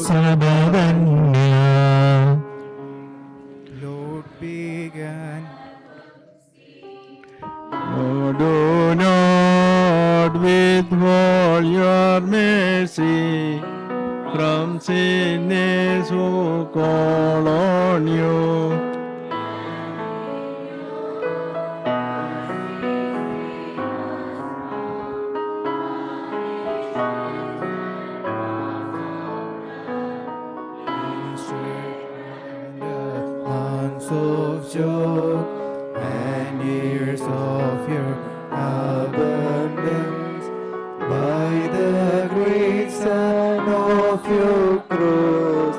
സബധന്യ. Lord began Oh, do not withhold your mercy from sinners who call on you. hands of joy and years of your abundance by the great Son of your cross,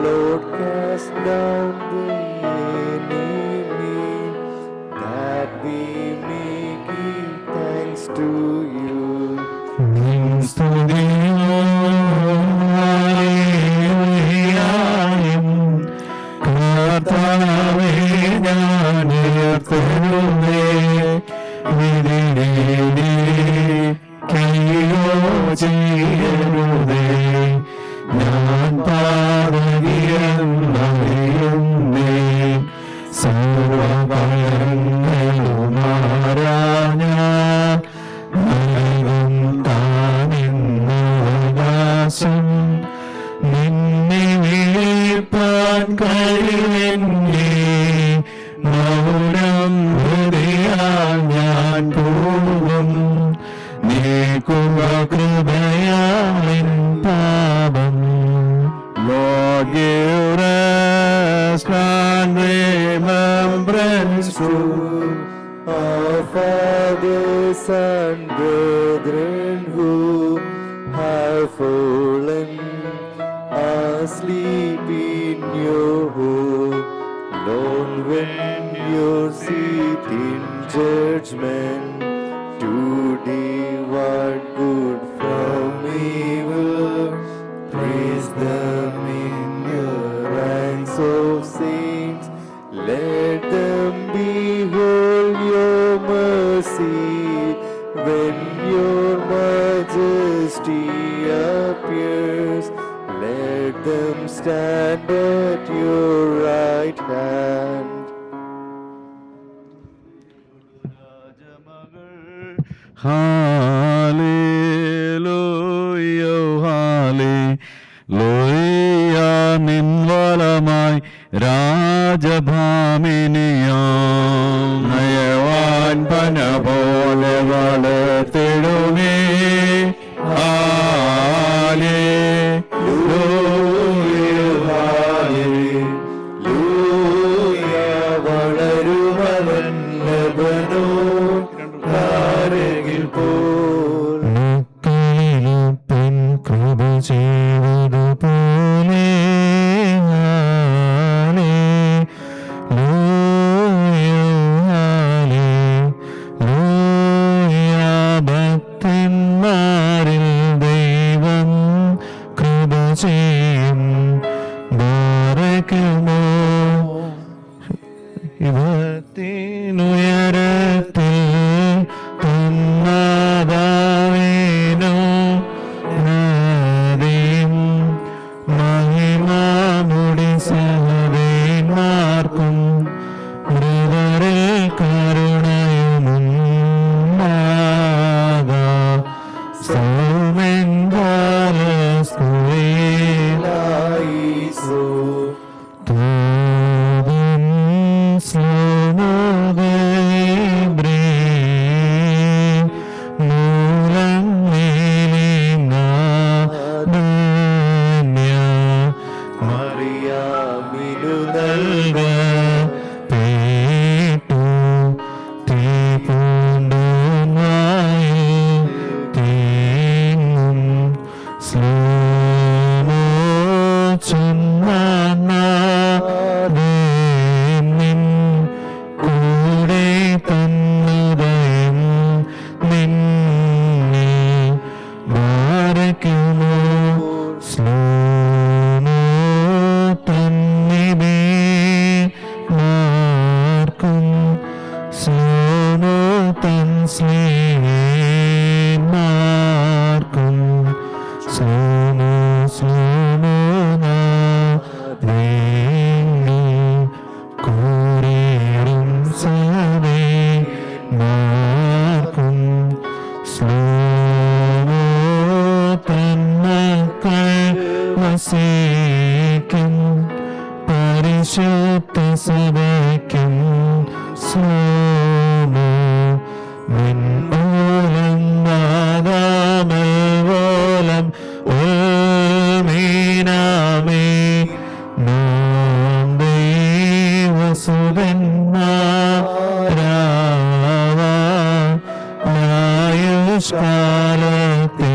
Lord, cast down the enemy, that we may give thanks to you. നിൻ സ്തുതിയായും കർത്താവേ ഞാൻ ഉയർത്തുന്നേ. വിധിയെ കൈയോ ചെയ്യരുതേ. ഞാൻ പാതകിയെന്നറിയുന്നേ. സർവ്വഭയങ്ങളുമാരാഞ്ഞ നൽകും താനെന്നവകാശം. നിന്നെ വിളിപ്പാൻ കഴിവെന്നെ മൗനം ഹൃദയാൽ ഞാൻ പോകും. നീക്കുക കൃപയാലിൻ പാപം. Lord, give rest and remembrance to Our fathers and brethren who have fallen asleep in your home, Lord, when you sit in judgment to divide good from evil, praise them in your ranks of saints. Let them behold your mercy when your majesty appears. Let them stand at your right hand. Hallelujah hallelujah. നിൻ വലമായി രാജഭാമിനിയാം നയവാൻ പന പോലെ വളർത്തിടുമേ. വളരുമവൻ ലബനോൻ കാരകിൽ പോൽ. മക്കളിലപ്പൻ കൃപ ചെയ്തതുപോലെ ഭക്തന്മാരിൽ ദൈവം കൃപ ചെയ്യും. ബാരക്കുമോ ഇവത്തിനുയരത്തിൽ തന്നാദാവേനോ നദിയും മഹിമാമുടി സഹദേന്മാർക്കും മൃതരിൽ കരുണയുമുണ്ടാക. സൗമൻ ലായിസോ മറിയാമിനു നൽക കൂടെ തന്നുദയം നിന്നെ ബാരക്കുമോ സ്ലോമോ തന്നിബേ മാർക്കും സ്ലോമോ തൻ സ്ലീമാർക്കും സ്ലോമോ സ്ലോമോ വസിക്കും പരിശുദ്ധ സഭയ്ക്കും സ്ലോമോ മിൻമൂലം നാദാമൽവോലം ഓമീനാമേ നാം ദൈവസുതന്മാരായുഷ്കാലത്തിൽ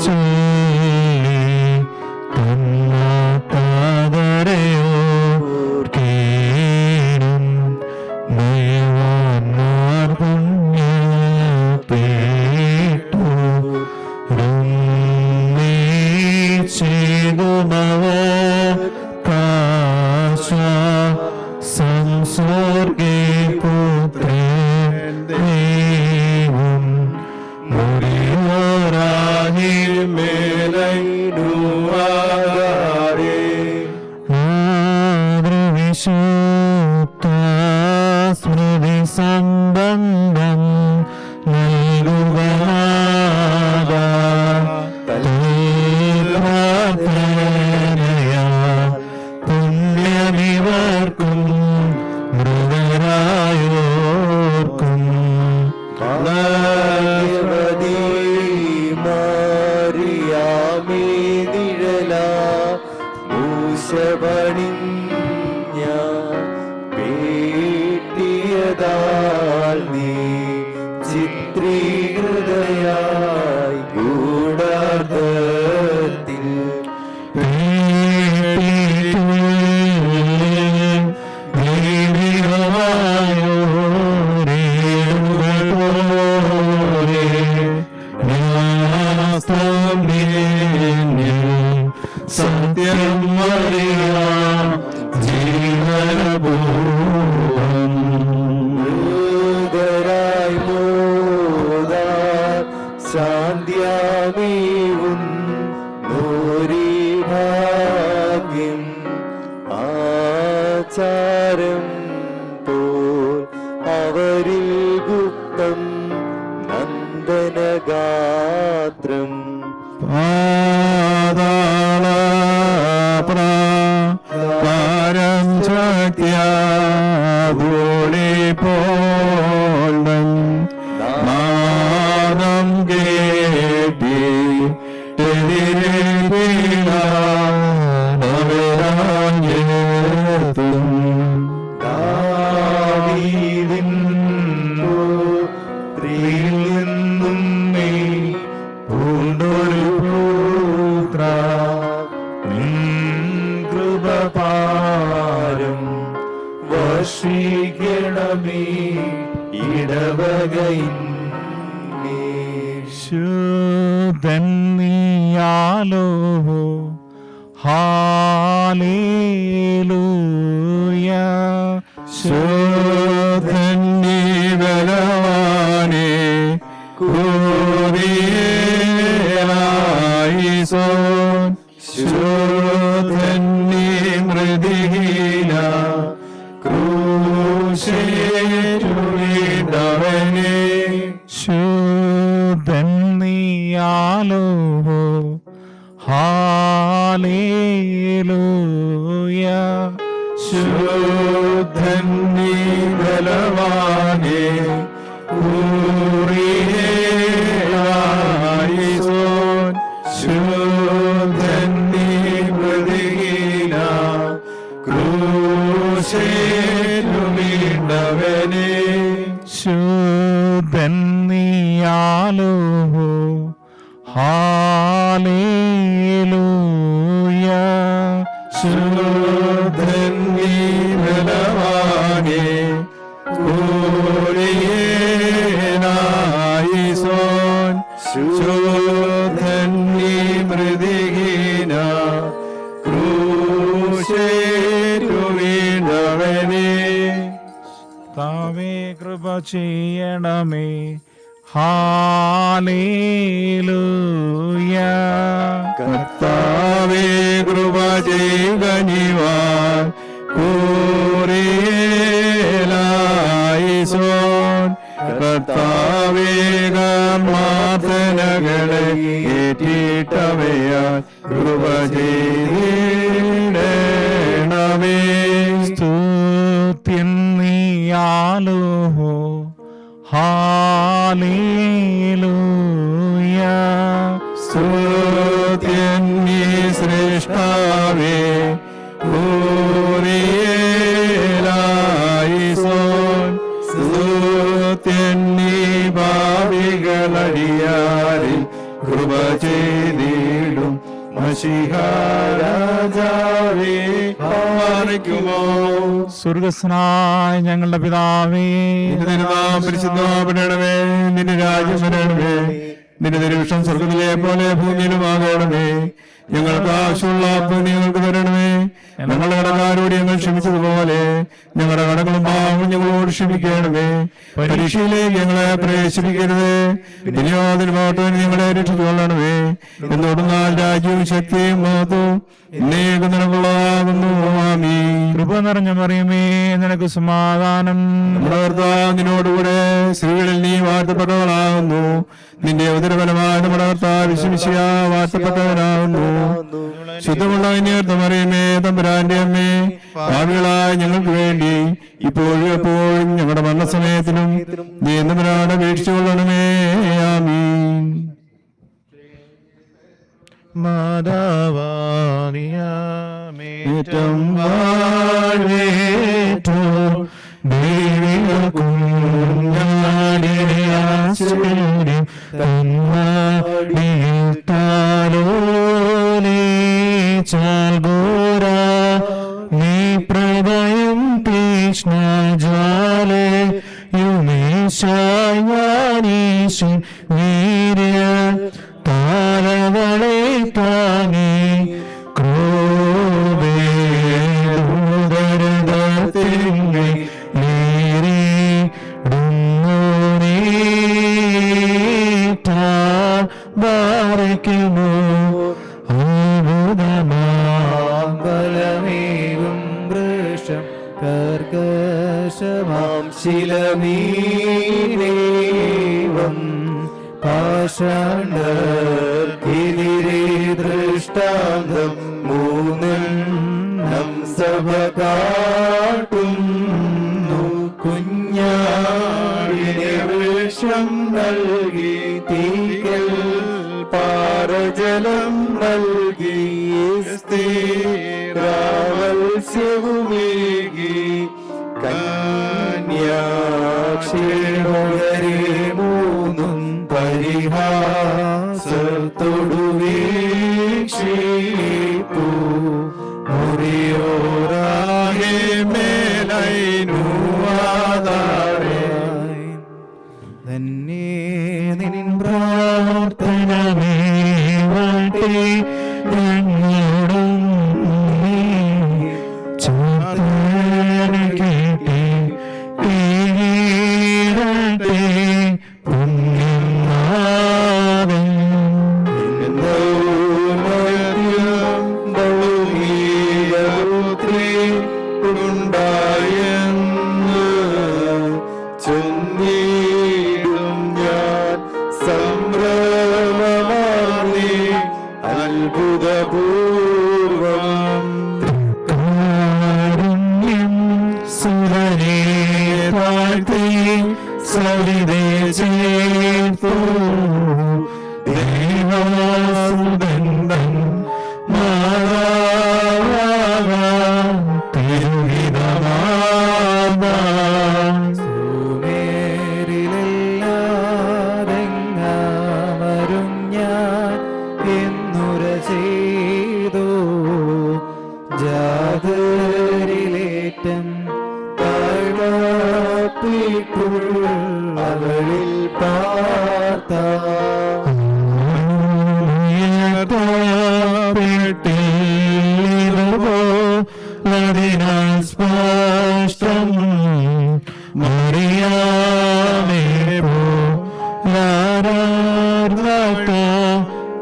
ചൊല്ലി തന്നാതരയോർക്കേണം ദൈവന്മാർ പുണ്യപ്പെട്ടു ചെയ്തുമവോ കാശ സംസർഗേ പുത്രൻ ദൈവം മുറിയോരാഹി മേലൈടുവാരേ മാതൃവിശുദ്ധ സ്മൃതി സംബന്ധം നൽകുവാദ പുണ്യമിവർക്കും മൃഗരായോർക്കും ഭാഗ്യവതി മാറിയാമേ നിഴല മൂശപണിഞ്ഞ പേട്ടിയതാൽ നീ ചിത്രീകൃതയായി ഗൂഢാർത്ഥത്തിൽ സത്യം അറിയാം ജീവനപൂർവം മൃദരായി മോദാ ശാന്തിയാമീവും നൂരി ഭാഗ്യം ആചാരം പോൽ അവരിൽ ഗുപ്തം നന്ദനഗാത്രം പാരം ശക്തിയാകൂടി പോണം നാദം കേട്ടി ും ദാവീദിൻ പുത്രിയിൽ നിന്നും നീ പൂണ്ടൊരു പുത്ര നിൻ കൃപപാരം വർഷിക്കണമേ ഇടവകയിൻ ശുദ്ധൻ നീയാലോ ഹാലേലൂയ ശുദ്ധൻ നീ ബലവാനേ കൂറിയേലായിസോൻ ശുദ്ധൻ നീ മൃദിഹീന ക്രൂശേറ്റുവിടവനേ ശുദ്ധൻ നീയാലോ ഹാലേലൂയ ശുദ്ധൻ നീ ബലവാനേ കൂറിയേലായിസോൻ ശുദ്ധൻ നീ മൃദിഹീന ക്രൂശേറ്റുവിടവനേ ശുദ്ധൻ നീയാലോ ഹാലേലൂയ ശുദ്ധൻ നീ ബലവാനേ കൂറിയേലായിസോൻ ശുദ്ധൻ നീ മൃദിഹീന ക്രൂശേറ്റുവിടവനേ താവേ കൃപ ചെയ്യണമേ ഹാലേലൂയ കർത്താവേ കൃപ ചെയ്കനിവാൻ കൂറിയേലായിസോൻ കർത്താവേ കർമാർത്ഥനകളെ ഏറ്റിട്ടവയാൽ കൃപ ചെയ്തിടണമേ. സ്തുത്യൻ നീയാലോ ഹാലേലൂയ. സ്തുത്യൻ നീ ശ്രേഷ്ഠാവേ ൂറിയേലായിസോൻ. സ്തുത്യൻ നീ ഭാവികളടിയാരിൽ കൃപ ചെയ്തിടും മശിഹാരാജാവേ പാലിക്കുമോ. സ്വർഗസ്നായ ഞങ്ങളുടെ പിതാവേ, നിന്റെ നാമം പരിശുദ്ധമാകണമേ. നിന്റെ രാജ്യം വരണമേ. നിന്റെ തിരുവിഷ്ടം സ്വർഗത്തിലെ പോലെ ഭൂമിയിലുമാകണമേ. ഞങ്ങൾക്ക് ആവശ്യമുള്ള അപ്പം ഞങ്ങൾക്ക് തരണമേ. ഞങ്ങളുടെ കടക്കാരോട് ഞങ്ങൾ ക്ഷമിച്ചതുപോലെ ഞങ്ങളുടെ കടകളും പാവങ്ങളും ഞങ്ങളോട് ക്ഷമിക്കണമേ. പരീക്ഷയിലേക്ക് ഞങ്ങളെ പ്രവേശിപ്പിക്കരുത്, വിനിയോഗത്തിനുമായിട്ട് ഞങ്ങളെ രക്ഷിച്ചുകൊള്ളണമേ. എന്നോടുന്നാൽ രാജ്യവും ശക്തിയും മഹത്വവും എന്നേക്കും നിനക്കുള്ളതാകുന്നു. ആമീൻ. കൃപ നിറഞ്ഞ മറിയമേ, നിനക്ക് സമാധാനം. നമ്മുടെ കർത്താവ് നിന്നോടുകൂടെ സ്ത്രീകളിൽ നീ വാഴ്ത്തപ്പെട്ടവളാകുന്നു. നിന്റെ ഉദരഫലമായ നമ്മുടെ കർത്താവ് വിശ്വസിയ വാഴ്ത്തപ്പെട്ടവനാകുന്നു. ശുദ്ധമുള്ള മറിയമേ, തമ്പുരാന്റെ അമ്മേ, പാപികളായ ഞങ്ങൾക്ക് വേണ്ടി ഇപ്പോഴും എപ്പോഴും ഞങ്ങളുടെ മരണസമയത്തിലും നീ തമ്പുരാനെ അപേക്ഷിച്ചുകൊള്ളണമേ. ആമീൻ. മാതാവാനിയമേറ്റം വാഴ്വേറ്റോ ദൈവിക കുഞ്ഞാടിനെ ആശ്രയം തന്മാടിയിട്ടാലോലേച്ചാൽ ഘോരാ നീ പ്രഭയം തീക്ഷ്ണജ്വാലേ യുമേശായാനീശൻ വീര്യ താരവളെ താങ്ങി ക്രോവേദരദത്തിനെ ബാരയ്ക്കുമോ അത്ഭുതമാംബലമേകും വൃക്ഷം കർക്കശമാം ശിലമീനേവം പാഷാണ്ഡർക്കെതിരെ ദൃഷ്ടാന്തം മൂന്നെണ്ണം സഭ കാട്ടുന്നു. കുഞ്ഞാടിനെ വൃക്ഷം നൽകി തീക്കൽ പാരജലം നൽകി സ്ഥിരാവത്സ്യവുമേകി കന്യാക്ഷേമരെ മൂന്നും പരിഹാസത്തോടു വീക്ഷിപ്പൂ. മുറിയോറാകെ മേലൈനുവാതാരേ തന്നെ നിൻ പ്രാർത്ഥനമേ വട്ടെ ഞങ്ങളും ചാത്തന കേട്ടേ ഈരട്ടെ പുണ്യനാഥൻ. ഉണ്ടായെന്ന് ചൊല്ലിടും ഞാൻ സംഭ്രമമാർന്നി അത്ഭുതപൂർവം. കാരുണ്യം സുരനെ താഴ്ത്തി സരിതേ ചേർത്തു ദേവാസുദന്തം സുമേരിലെല്ലാതെങ്ങാമരും ഞാൻ എന്നുര ചെയ്തു. ജാതരിലേറ്റം താഴ്വാപ്പിക്കുൾ അവളിൽ പാർത്ത അതിനാൽ സ്പഷ്ടം മറിയാമേ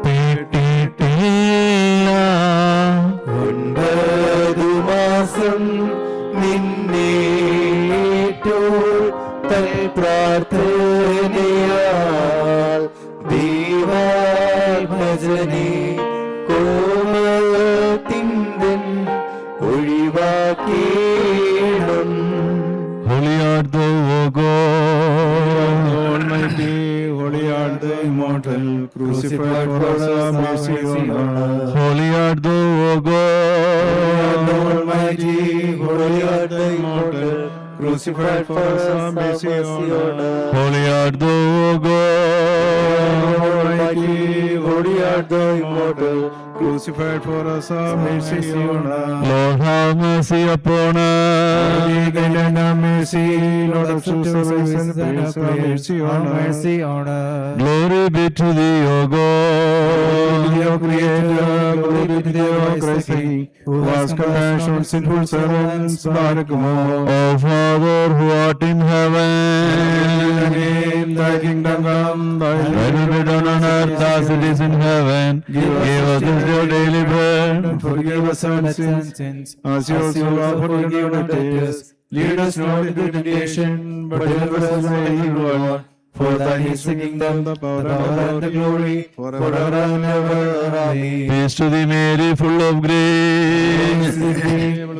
പെട്ടിട്ടില്ല. 9 മാസം നിന്നെ തൽപ്രാ കോപത്തിൻ്റെ ഒഴിവാക്കിയിടും. Holy art thou, O God. Almighty, holy art the immortal, crucified for us, have mercy on us. Holy art thou, O God. Almighty, holy art the immortal, crucified for us, have mercy on us. Holy art thou, O God. Almighty, holy art the immortal, crucified for us, have mercy on us. Lord, have mercy upon us. Have mercy, Lord of salvation, have mercy on us. Glory be to thee, O God. Your Creator, glory be to thee, O Christ, who has compassion on sinful servants, Barakamah. O Father who art in heaven, Thy kingdom come, thy thy will be done on earth as it is in heaven. Give us this day our daily bread. and forgive us our sins, as you also have forgiven our debtors. Lead us not into temptation, but deliver us from evil one. For thine is the kingdom, the power, and the glory, forever and ever. Amen. Peace to thee, Mary, full of grace.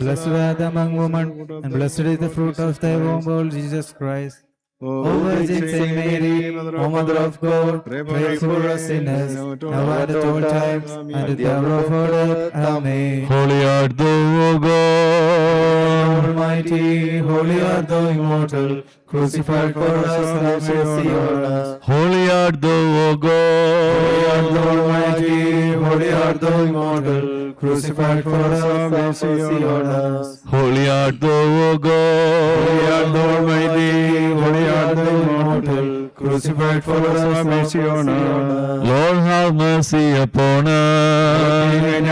Blessed art thou among women, and blessed is the fruit of thy womb, O Jesus Christ. O Virgin Saint Mary, O Mother of God, pray for us sinners, now and at all times, and at the hour of our death. Amen. Holy art thou, O God. Almighty, holy art thou, immortal, crucified for us, have mercy on us. Holy art thou, O God. Almighty, holy art thou, immortal, crucified for us, have mercy on us. Holy art thou, O God. Holy art thou, Almighty, holy art thou, immortal, crucified for us, have mercy on us. Lord, have mercy upon us.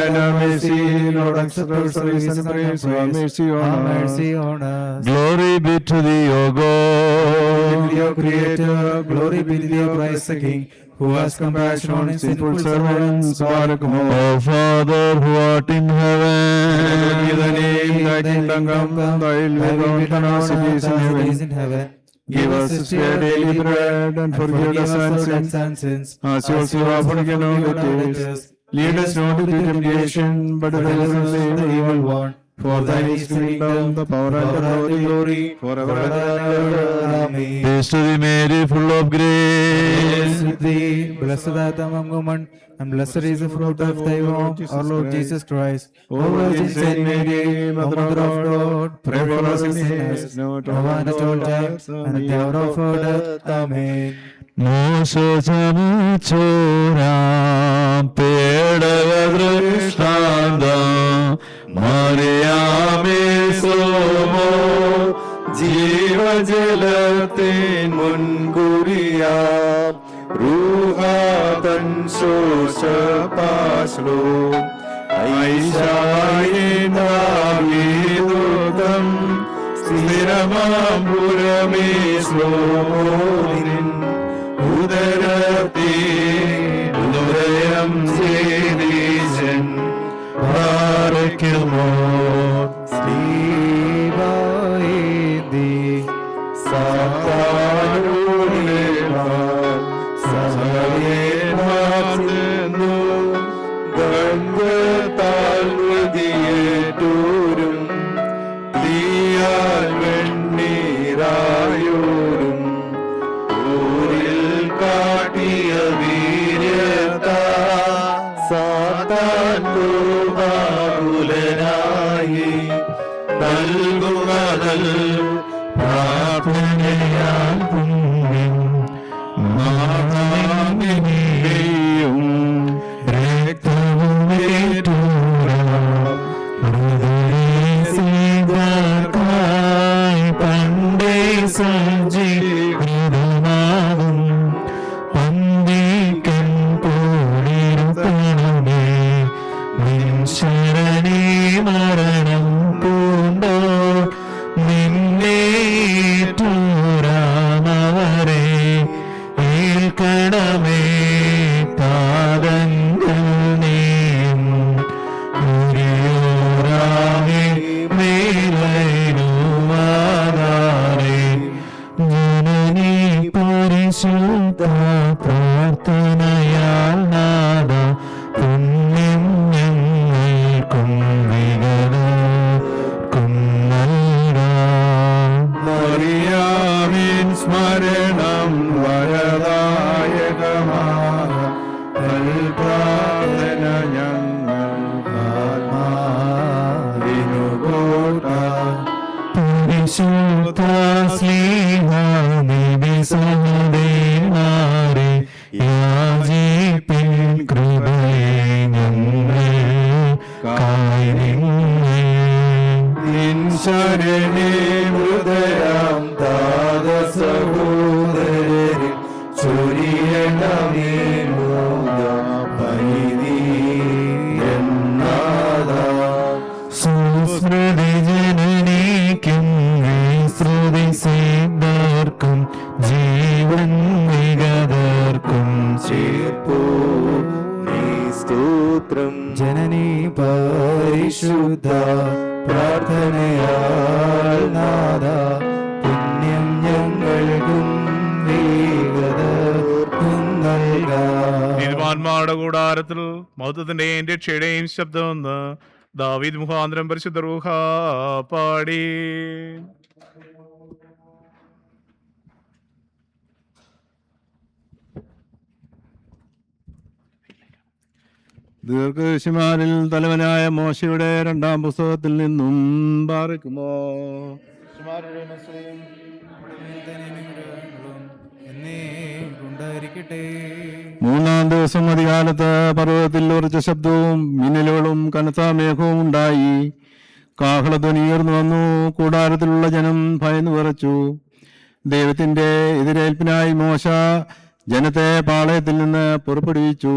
Have mercy, Lord, accept our service and praise, have mercy on us. Glory be to thee, O God. Your Creator, glory be to thee, O Christ the King, who has compassion on his sinful servants, Barakamah. O Father who art in heaven, Be thy name, thy kingdom come, thy will be done on earth as it is in heaven. Give us this day our daily bread, and forgive us our sins, as you also have forgiven our debtors. Lead us not into temptation, but deliver us from the evil one. For thine is the kingdom, the power, and the glory, forever and ever. Amen. peace to thee, Mary, full of grace. Blessed art thou among women, and blessed is the fruit of thy womb, our Lord Jesus Christ. O Virgin Saint Mary, Mother of God, pray for us sinners, now and at all times, and at the hour of our death. Amen. മോശജനചോരാം പേടകദൃഷ്ടാന്തം മറിയാമേ സോമോ ജീവജലത്തിൻ മുൻകുറിയാം റൂഹാതൻ ശോഷപാശ്ലോ ഐശായിനാവീദൂതം സ്ഥിരമാം പുരമേ ശ്ലോമോദിൻ ഉദരത്തെ ഉദയം ചെയ്തീശൻ ഭാരയ്ക്കുമോ ശ്രീവായേന്തി ഗംഗത്താൽമതിയേറ്റൂരും തീയാൽ വെണ്ണീരായൂരും ഊരിൽ കാട്ടിയ വീര്യതാ സാത്താൻ ദുർബാകുലനായി നൽകുകതൽ പ്രാർത്ഥനയാൽ പുണ്യം മാതാവിനെയും പണ്ടേ സഞ്ജീവനാകും പന്തിക്കൻ കൂടിരുത്തണമേ നിൻ ശരണേ മരണം പൂണ്ടോ നിന്നെ ജനനീ പരിശുദ്ധ പ്രാർത്ഥനയാൽ നാഥ പുണ്യം ഞങ്ങൾക്കും വേഗതർക്കും നൽകാം. നീതിമാന്മാരുടെ കൂടാരത്തിൽ മഹത്വത്തിന്റെയും രക്ഷയുടെയും ശബ്ദമെന്ന് ദാവീദ് മുഖാന്തരം പരിശുദ്ധ റൂഹ പാടി. ദീർഘദർശിമാരിൽ തലവനായ മോശയുടെ രണ്ടാം പുസ്തകത്തിൽ നിന്നും പാറിക്കുമോ. മൂന്നാം ദിവസം അധികാലത്ത് പർവ്വതത്തിൽ ഉറച്ച ശബ്ദവും മിന്നലുകളും കനത്ത മേഘവും ഉണ്ടായി. കാഹളധ്വനി ഉയർന്നു വന്നു. കൂടാരത്തിലുള്ള ജനം ഭയന്നു വിറച്ചു. ദൈവത്തിന്റെ എതിരേൽപ്പിനായി മോശ ജനത്തെ പാളയത്തിൽ നിന്ന് പുറപ്പെടുവിച്ചു.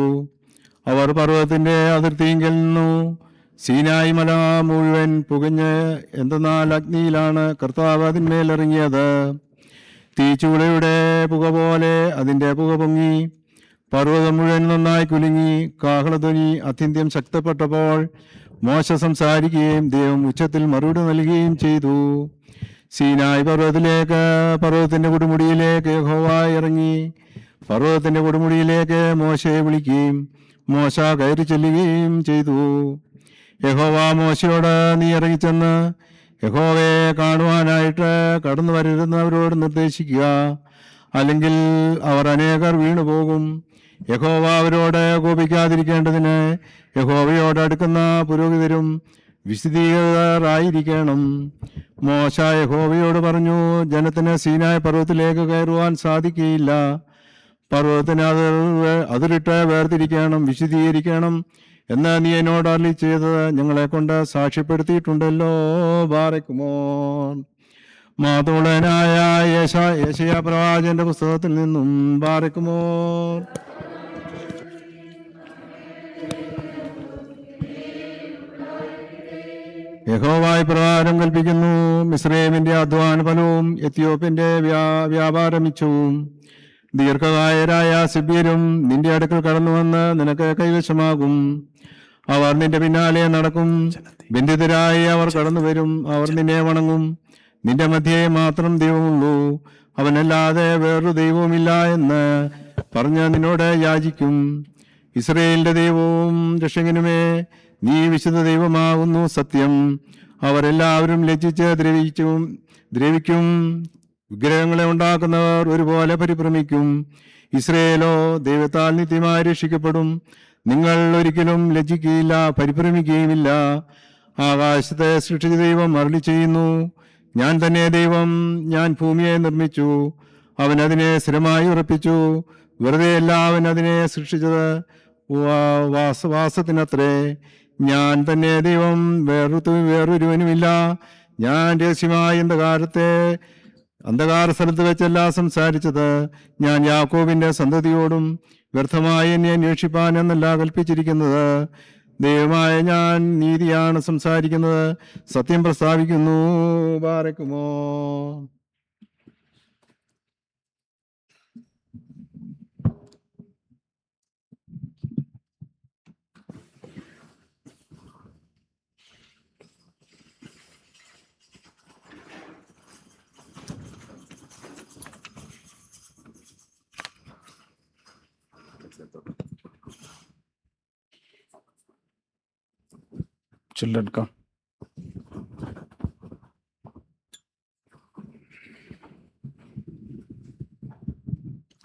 അവർ പർവ്വതത്തിന്റെ അതിർത്തിയിങ്കിൽ നിന്നു. സീനായി മല മുഴുവൻ പുകഞ്ഞ്, എന്തെന്നാൽ അഗ്നിയിലാണ് കർത്താവ് അതിന്മേലിറങ്ങിയത്. തീച്ചൂളയുടെ പുക പോലെ അതിൻ്റെ പുക പൊങ്ങി. പർവ്വതം മുഴുവൻ നന്നായി കുലുങ്ങി. കാഹളധ്വനി അത്യന്തം ശക്തപ്പെട്ടപ്പോൾ മോശ സംസാരിക്കുകയും ദൈവം ഉച്ചത്തിൽ മറുപടി നൽകുകയും ചെയ്തു. സീനായി പർവ്വതത്തിന്റെ കൊടുമുടിയിലേക്ക് യഹോവ ഇറങ്ങി. പർവ്വതത്തിന്റെ കൊടുമുടിയിലേക്ക് മോശയെ വിളിക്കുകയും മോശ കയറി ചെല്ലുകയും ചെയ്തു. യഹോവ മോശയോട്, നീ ഇറങ്ങിച്ചെന്ന് യഹോവയെ കാണുവാനായിട്ട് കടന്നു വരുന്നവരോട് നിർദ്ദേശിക്കുക, അല്ലെങ്കിൽ അവർ അനേകർ വീണുപോകും. യഹോവ അവരോട് കോപിക്കാതിരിക്കേണ്ടതിന് യഹോവയോട് അടുക്കുന്ന പുരോഹിതരും വിശദീകരായിരിക്കണം. മോശ യഹോവയോട് പറഞ്ഞു, ജനത്തിന് സീനായ് പർവ്വതത്തിലേക്ക് കയറുവാൻ സാധിക്കുകയില്ല. പർവ്വതത്തിന് അതിരിട്ട് വേർതിരിക്കണം, വിശദീകരിക്കണം എന്ന് നീ എന്നോട് അരുളി ചെയ്തത് ഞങ്ങളെ കൊണ്ട് സാക്ഷ്യപ്പെടുത്തിയിട്ടുണ്ടല്ലോ. ബാറക്കുമോ. മാതോളനായ യേശയ്യാ പ്രവാചകന്റെ പുസ്തകത്തിൽ നിന്നും ബാറക്കുമോ. യഹോവ പ്രകാരം കൽപ്പിക്കുന്നു, മിസ്രൈമിന്റെ അധ്വാന ഫലവും എത്യോപ്യന്റെ വ്യാപാര മിച്ചവും ദീർഘകായരായ സിബിയരും നിന്റെ അടുക്കൽ കടന്നു വന്ന് നിനക്ക് കൈവശമാകും. അവർ നിന്റെ പിന്നാലെ നടക്കും. ബന്ധിതരായി അവർ കടന്നു വരും. അവർ നിന്നെ വണങ്ങും. നിന്റെ മധ്യേ മാത്രം ദൈവമുള്ളൂ, അവനല്ലാതെ വേറൊരു ദൈവവുമില്ല എന്ന് പറഞ്ഞ് നിന്നോട് യാചിക്കും. ഇസ്രയേലിന്റെ ദൈവവും രക്ഷകനുമേ, നീ വിശുദ്ധ ദൈവമാകുന്നു സത്യം. അവരെല്ലാവരും ലജ്ജിച്ച് ദ്രവിക്കും. വിഗ്രഹങ്ങളെ ഉണ്ടാക്കുന്നവർ ഒരുപോലെ പരിഭ്രമിക്കും. ഇസ്രയേലോ ദൈവത്താൽ നിത്യമായി രക്ഷിക്കപ്പെടും. നിങ്ങൾ ഒരിക്കലും ലജ്ജിക്കുകയില്ല, പരിഭ്രമിക്കുകയുമില്ല. ആകാശത്തെ സൃഷ്ടിച്ച ദൈവം അരുളി ചെയ്യുന്നു, ഞാൻ തന്നെ ദൈവം. ഞാൻ ഭൂമിയെ നിർമ്മിച്ചു, അവൻ അതിനെ സ്ഥിരമായി ഉറപ്പിച്ചു. വെറുതെയല്ല അവൻ അതിനെ സൃഷ്ടിച്ചത്, വാസത്തിനത്രേ. ഞാൻ തന്നെ ദൈവം, വേറൊരുവനുമില്ല. ഞാൻ രഹസ്യമായി അന്ധകാര സ്ഥലത്ത് വെച്ചല്ല സംസാരിച്ചത്. ഞാൻ യാക്കോബിന്റെ സന്തതിയോടും വ്യർത്ഥമായി എന്നെ അന്വേഷിപ്പാൻ എന്നല്ല കൽപ്പിച്ചിരിക്കുന്നത്. ദൈവമായ ഞാൻ നീതിയാണ് സംസാരിക്കുന്നത്, സത്യം പ്രസ്താവിക്കുന്നു. ബാറക്കുമോ. ചില്ലെടുക്കാം.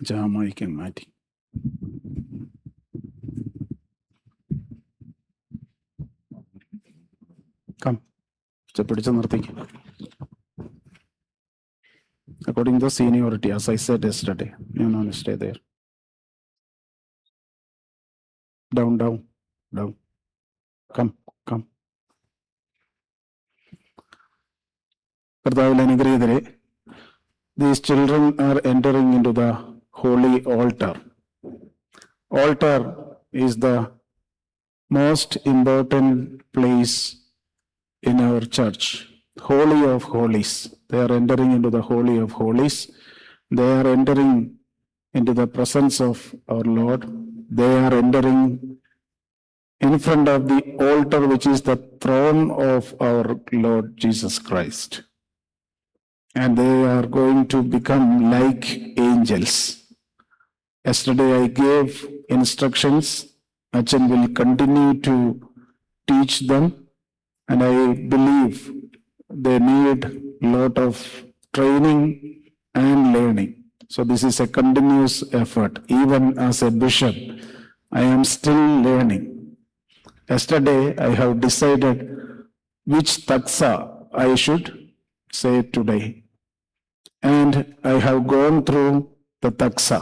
ജാമായിക്കാൻ മാറ്റി. പിടിച്ചു നിർത്തിക്കും. According to the seniority, as I said yesterday, you know, stay there. Down. Come. കർത്താവിൽ അനുഗ്രഹീതരെ, these children are entering into the holy altar. Altar is the most important place in our church. Holy of holies. They are entering into the holy of holies. They are entering into the presence of our Lord. They are entering in front of the altar, which is the throne of our Lord Jesus Christ. And they are going to become like angels. Yesterday I gave instructions. Achan will continue to teach them, and I believe they need a lot of training and learning. So this is a continuous effort. Even as a bishop, I am still learning. Yesterday I have decided which taksa I should say today. And I have gone through the taksa.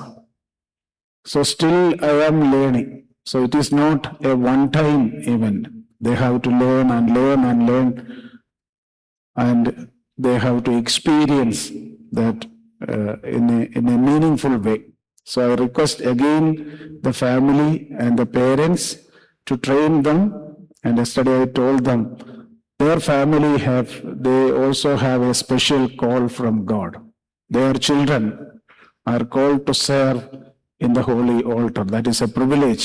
So still I am learning. So it is not a one-time event. They have to learn and learn and learn. And they have to experience that in a meaningful way. So I request again the family and the parents to train them. And yesterday I told them their family they also have a special call from God. Their children are called to serve in the holy altar. That is a privilege.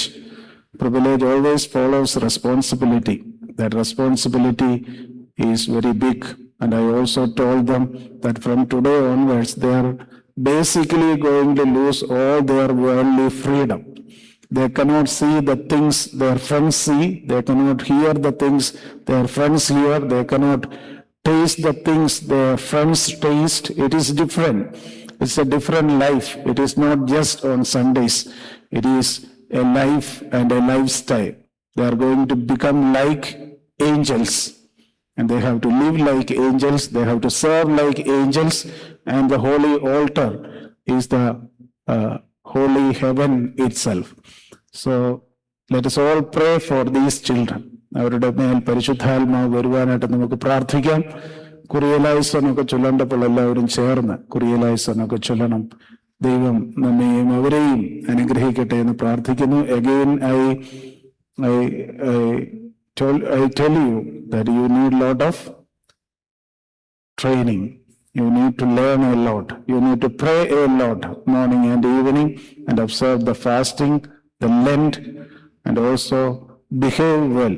Privilege always follows responsibility. That responsibility is very big. And I also told them that from today onwards, they are basically going to lose all their worldly freedom. They cannot see the things their friends see. They cannot hear the things their friends hear. They cannot taste the things their friends taste. It is different. It's a different life. It is not just on Sundays. It is a life and a lifestyle. They are going to become like angels. And they have to live like angels. They have to serve like angels. And the holy altar is the holy heaven itself. So let us all pray for these children. അവരുടെ മേൽ പരിശുദ്ധാത്മാവ് വരുവാനായിട്ട് നമുക്ക് പ്രാർത്ഥിക്കാം. കുറിയലായുസ്സനൊക്കെ ചൊല്ലേണ്ടപ്പോൾ എല്ലാവരും ചേർന്ന് കുറിയലായുസ്സനൊക്കെ ചൊല്ലണം. ദൈവം നമ്മെയും അവരെയും അനുഗ്രഹിക്കട്ടെ എന്ന് പ്രാർത്ഥിക്കുന്നു. Again, I tell you that you need a lot of training. You need to learn a lot. You need to pray a lot, morning and evening, and observe the fasting, the Lent, and also behave well.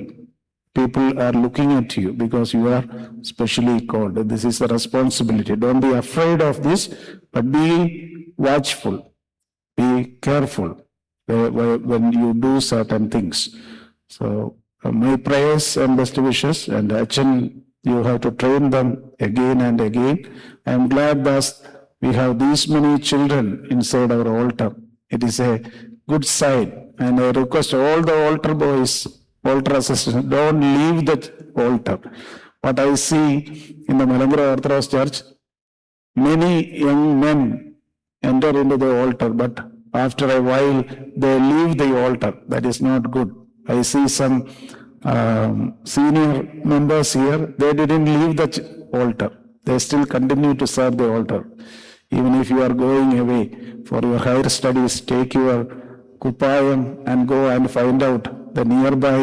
People are looking at you because you are specially called. This is a responsibility. Don't be afraid of this, but be watchful. Be careful when you do certain things. So my prayers and best wishes, and Achan, you have to train them again and again. I am glad that we have these many children inside our altar. It is a good sign, and I request all the altar boys, altar assistants, don't leave the altar. What I see in the Malankara Orthodox Church, many young men enter into the altar, but after a while they leave the altar. That is not good. I see some senior members here, they didn't leave the altar. They still continue to serve the altar. Even if you are going away for your higher studies, take your kupayam and go and find out the nearby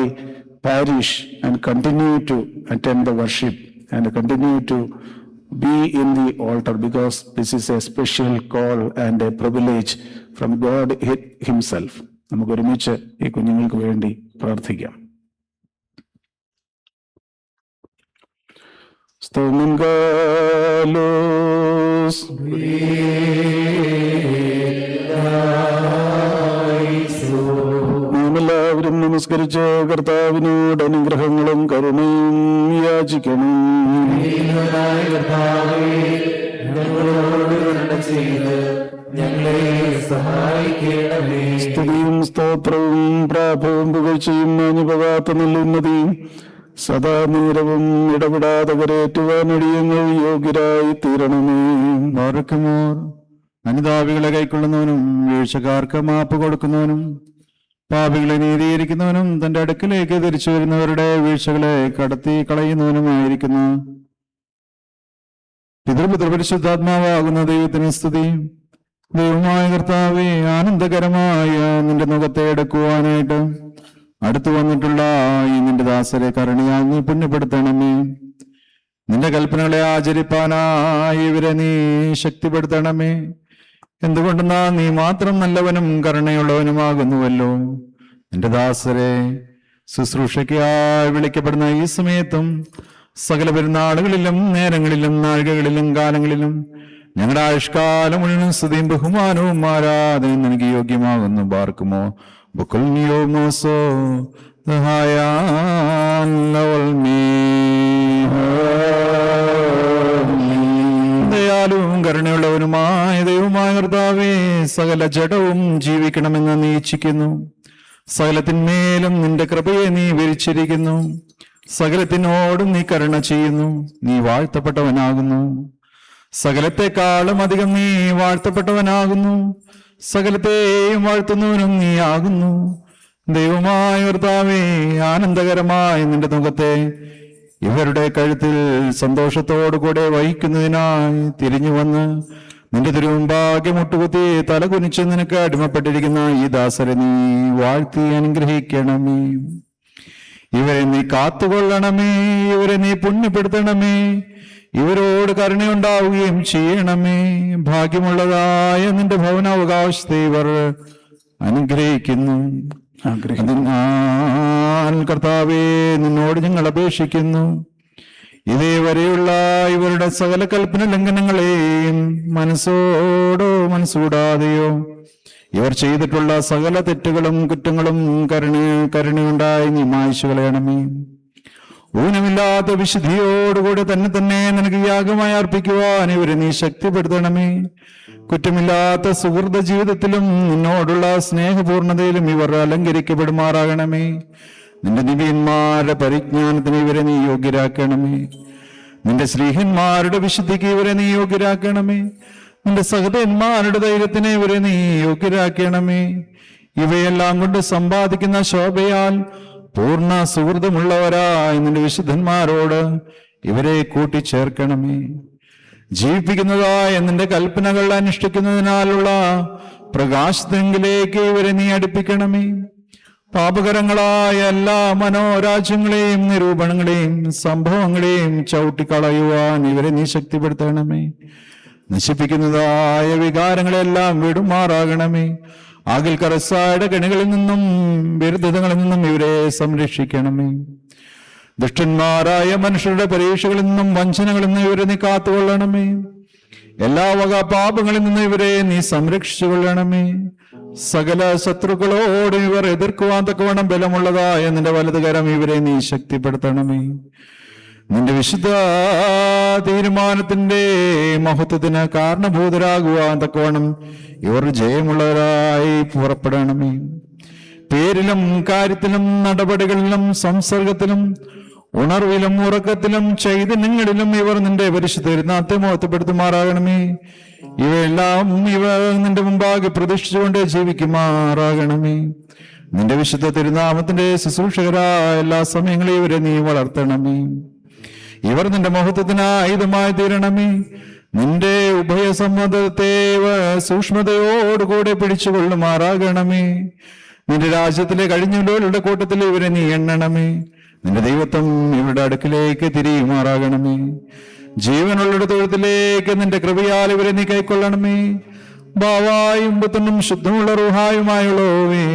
parish and continue to attend the worship and continue to be in the altar, because this is a special call and a privilege from God himself. നമുക്ക് ഒരുമിച്ച് ഈ കുഞ്ഞുങ്ങൾക്ക് വേണ്ടി പ്രാർത്ഥിക്കാം. സ്തോമൻകാലോസ് നാം എല്ലാവരും നമസ്കരിച്ച് കർത്താവിനോട് അനുഗ്രഹങ്ങളും കരുണയും യാചിക്കണം. സ്തുതിയും സ്തോത്രവും പ്രാഭവും പുകഴ്ചയും മാഞ്ഞുപോകാത്ത നല്ല ഉന്നതിയും സദാ നേരവും ഇടപെടാതെ കരേറ്റുവാൻ അടിയങ്ങൾ യോഗ്യരായി തീരണമേ. മറക്കുമോർ അനുതാപികളെ കൈക്കൊള്ളുന്നവനും വീഴ്ചക്കാർക്ക് മാപ്പ് കൊടുക്കുന്നവനും പാപികളെ നീതീകരിക്കുന്നവനും തന്റെ അടുക്കലേക്ക് തിരിച്ചു വരുന്നവരുടെ വീഴ്ചകളെ കടത്തി കളയുന്നവനുമായിരിക്കുന്നു. പിതൃപരിശുദ്ധാത്മാവാകുന്ന ദൈവത്തിന് സ്തുതി. ദൈവമായ കർത്താവേ, ആനന്ദകരമായ നിന്റെ മുഖത്തെ എടുക്കുവാനായിട്ട് അടുത്തു വന്നിട്ടുള്ള ഈ നിന്റെ ദാസരെ കരുണയാൽ നീ പുണ്യപ്പെടുത്തണമേ. നിന്റെ കൽപ്പനകളെ ആചരിപ്പാനായി ഇവരെ നീ ശക്തിപ്പെടുത്തണമേ. എന്തുകൊണ്ടെന്നാ നീ മാത്രം നല്ലവനും കരുണയുള്ളവനുമാകുന്നുവല്ലോ. നിന്റെ ദാസരെ ശുശ്രൂഷയ്ക്കായി വിളിക്കപ്പെടുന്ന ഈ സമയത്തും സകല പെരുന്നാളുകളിലും നേരങ്ങളിലും നാഴികകളിലും കാലങ്ങളിലും ഞങ്ങളുടെ ആയുഷ്കാലം മുഴുവൻ സ്തുതിയും ബഹുമാനവും ആരാധനയും എനിക്ക് യോഗ്യമാകുന്നു. പാർക്കുമോ ബുക്കുൽനിയോമോസോ ദയാലുവും കരുണയുള്ളവനുമായ ദൈവമായ കർത്താവേ, സകല ജഡവും ജീവിക്കണമെന്ന് നീ ഇച്ഛിക്കുന്നു. സകലത്തിന്മേലും നിന്റെ കൃപയെ നീ വിരിച്ചിരിക്കുന്നു. സകലത്തിനോടും നീ കരുണ ചെയ്യുന്നു. നീ വാഴ്ത്തപ്പെട്ടവനാകുന്നു. സകലത്തെക്കാളും അധികം നീ വാഴ്ത്തപ്പെട്ടവനാകുന്നു. സകലത്തെയും വാഴ്ത്തുന്നവനും നീ ആകുന്നു. ദൈവമായ കർത്താവേ, ആനന്ദകരമായ നിന്റെ മുഖത്തെ ഇവരുടെ കഴുത്തിൽ സന്തോഷത്തോടുകൂടെ വഹിക്കുന്നതിനായി തിരിഞ്ഞു വന്ന് നിന്റെ തിരുമുമ്പാകെ മുട്ടുകുത്തി തലകുനിച്ച് നിനക്ക് അടിമപ്പെട്ടിരിക്കുന്ന ഈ ദാസരെ നീ വാഴ്ത്തി അനുഗ്രഹിക്കണമേ. ഇവരെ നീ കാത്തുകൊള്ളണമേ. ഇവരെ നീ പുണ്യപ്പെടുത്തണമേ. ഇവരോട് കരുണയുണ്ടാവുകയും ചെയ്യണമേ. ഭാഗ്യമുള്ളതായ നിന്റെ ഭവനാവകാശത്തെ ഇവർ അനുഗ്രഹിക്കുന്നു. അതിനാൽ കർത്താവേ, നിന്നോട് ഞങ്ങൾ അപേക്ഷിക്കുന്നു, ഇതേവരെയുള്ള ഇവരുടെ സകല കൽപ്പന ലംഘനങ്ങളെയും മനസ്സുകൂടാതെയോ ഇവർ ചെയ്തിട്ടുള്ള സകല തെറ്റുകളും കുറ്റങ്ങളും കരുണയുണ്ടായി നീ മായ്ച്ചു കളയണമേ. ഊനമില്ലാത്ത വിശുദ്ധിയോടുകൂടി തന്നെ നിനക്ക് യാഗമായി അർപ്പിക്കുവാൻ ഇവരെ നീ ശക്തിപ്പെടുത്തണമേ. കുറ്റമില്ലാത്ത സുഹൃത ജീവിതത്തിലും നിന്നോടുള്ള സ്നേഹപൂർണതയിലും ഇവർ അലങ്കരിക്കപ്പെടുമാറാകണമേ. നിന്റെ ദിവ്യന്മാരുടെ പരിജ്ഞാനത്തിന് ഇവരെ നീ യോഗ്യരാക്കണമേ. നിന്റെ ശ്രീഹന്മാരുടെ വിശുദ്ധിക്ക് ഇവരെ നീ യോഗ്യരാക്കണമേ. നിന്റെ സഹോദരന്മാരുടെ ധൈര്യത്തിന് ഇവരെ നീ യോഗ്യരാക്കണമേ. ഇവയെല്ലാം കൊണ്ട് സമ്പാദിക്കുന്ന ശോഭയാൽ പൂർണ്ണ സുഹൃതമുള്ളവരായി നിന്റെ വിശുദ്ധന്മാരോട് ഇവരെ കൂട്ടിച്ചേർക്കണമേ. ജീവിപ്പിക്കുന്നതായ നിന്റെ കൽപ്പനകൾ അനുഷ്ഠിക്കുന്നതിനാലുള്ള പ്രകാശത്തെങ്കിലേക്ക് ഇവരെ നീ അടുപ്പിക്കണമേ. പാപകരങ്ങളായ എല്ലാ മനോരാജ്യങ്ങളെയും നിരൂപണങ്ങളെയും സംഭവങ്ങളെയും ചവിട്ടിക്കളയുവാൻ ഇവരെ നീ ശക്തിപ്പെടുത്തണമേ. നശിപ്പിക്കുന്നതായ വികാരങ്ങളെല്ലാം വിടുമാറാകണമേ. ആകിൽ കറസായുടെ കെണികളിൽ നിന്നും വിരുദ്ധതകളിൽ നിന്നും ഇവരെ സംരക്ഷിക്കണമേ. ദുഷ്ടന്മാരായ മനുഷ്യരുടെ പരീക്ഷകളിൽ നിന്നും വഞ്ചനകളിൽ നിന്നും ഇവരെ നീ കാത്തുകൊള്ളണമേ. എല്ലാ വക പാപങ്ങളിൽ നിന്നും ഇവരെ നീ സംരക്ഷിച്ചു കൊള്ളണമേ. സകല ശത്രുക്കളോട് ഇവർ എതിർക്കുവാൻ തക്കവണ്ണം ബലമുള്ളതായ നിന്റെ വലതുകരം ഇവരെ നീ ശക്തിപ്പെടുത്തണമേ. നിന്റെ വിശുദ്ധ തീരുമാനത്തിന്റെ മഹത്വത്തിന് കാരണഭൂതരാകുവാൻ തക്കവണ്ണം ഇവർ ജയമുള്ളവരായി പുറപ്പെടണമേ. പേരിലും കാര്യത്തിലും നടപടികളിലും സംസർഗത്തിലും ഉണർവിലും ഉറക്കത്തിലും ചൈതന്യങ്ങളിലും ഇവർ നിന്റെ പരിശുദ്ധ തിരുനാമത്തെ മഹത്വപ്പെടുത്തുമാറാകണമേ. ഇവയെല്ലാം ഇവർ നിന്റെ മുമ്പാകെ പ്രതീക്ഷിച്ചുകൊണ്ട് ജീവിക്കുമാറാകണമേ. നിന്റെ വിശുദ്ധ തിരുനാമത്തിന്റെ ശുശ്രൂഷകരായ എല്ലാ സമയങ്ങളും ഇവരെ നീ വളർത്തണമേ. ഇവർ നിന്റെ മഹത്വത്തിന് ആയുധമായി തീരണമേ. നിന്റെ ഉഭയസമ്മതത്തെ സൂക്ഷ്മതയോടുകൂടെ പിടിച്ചുകൊള്ളുമാറാകണമേ. നിന്റെ രാജ്യത്തിലെ കഴിഞ്ഞുള്ളവരുടെ കൂട്ടത്തിൽ ഇവരെ നീ എണ്ണണമേ. നിന്റെ ദൈവത്വം ഇവരുടെ അടുക്കിലേക്ക് തിരിയുമാറാകണമേ. ജീവനുള്ളവരുടെ തൊഴുത്തിലേക്ക് നിന്റെ കൃപയാൽ ഇവരെ നീ കൈക്കൊള്ളണമേ. ഭാവായും പുത്രനും ശുദ്ധമുള്ള റൂഹായുമായുള്ളവേ,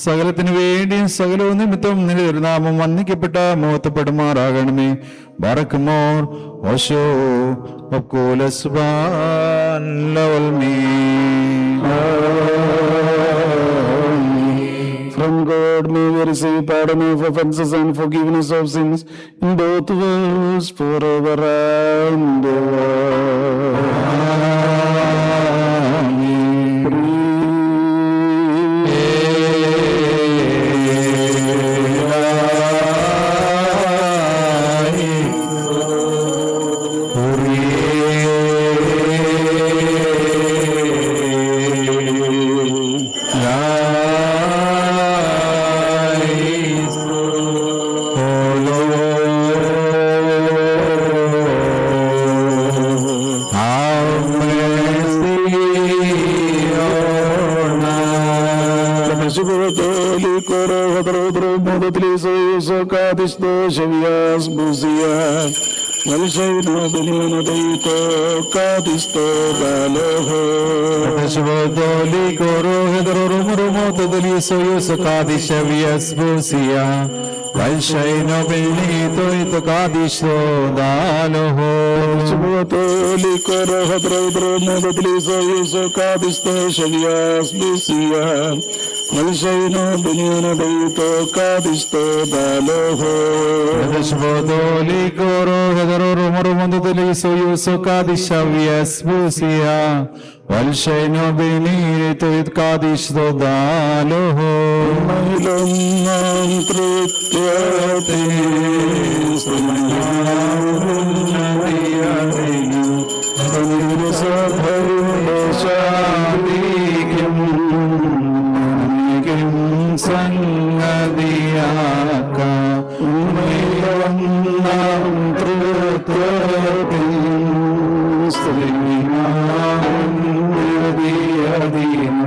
സകലത്തിനു വേണ്ടിയും സകലവും നിമിത്തം നിന്റെ തിരുനാമം വന്ദിക്കപ്പെട്ട മഹത്വപ്പെടുമാറാകണമേ. ബറക്കുമോർ ഓശോ From God may we receive pardon of offenses and forgiveness of sins in both worlds forever and ever. والشيء بنيان ديتو كادستو بالوهو Shvodoli koro hedrorumoto deli soyuso kadisha viasbusia. Valshaino benito ito kadisho daloho. Shvodoli koro hedrorumoto deli soyuso kadisha viasbusia. Valshaino benito ito kadisho daloho. Shvodoli koro hedrorumoto deli soyuso kadisha viasbusia. Valshaino benito ito kadisho daloho. Mailonam trutyate stamyanadiyadena Anurasabharudasyadikyam Anikyam Sangadiyaka Mailonam trutyate stamyanadiyadena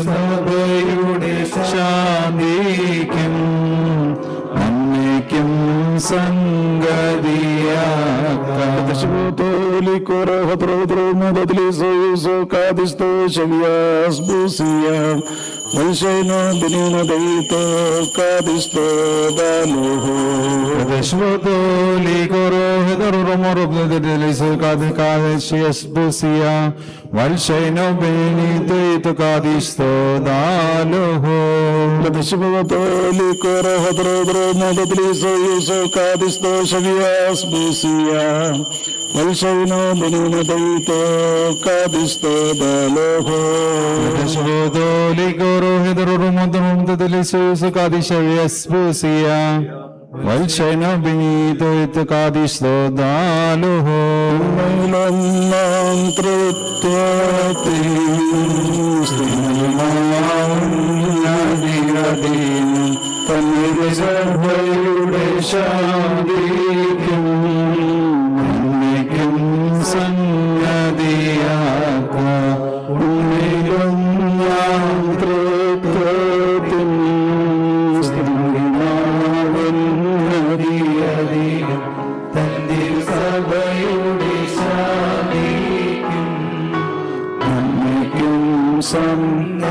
സഭയുടെ ശാന്തിക്കും നന്മയ്ക്കും സംഗതിയാക്കാം Shvotoli koro hedrorumoto deli soyuso kadisho viasbusia. Valshaino benito deito kadisho daloho. Shvodoli koro hedrorumoto deli soyuso kadisha Valshaino benito ito kadisho daloho. Shvotoli koro hedrorumoto deli soyuso kadisho viasbusia. Valshaino benito deito kadisho daloho. Shvodoli koro hedrorumoto deli soyuso kadisha viasbusia. Valshaino benito ito kadisho daloho. Mailonam trutyate stamyanadiyadena Anurasabharudasyadikyam നന്മയ്ക്കും സംഗതിയാക്കാം Mailonam trutyate stamyanadiyadena സഭയുടെ ശാന്തിക്കും നന്മയ്ക്കും സംഗതിയാകാം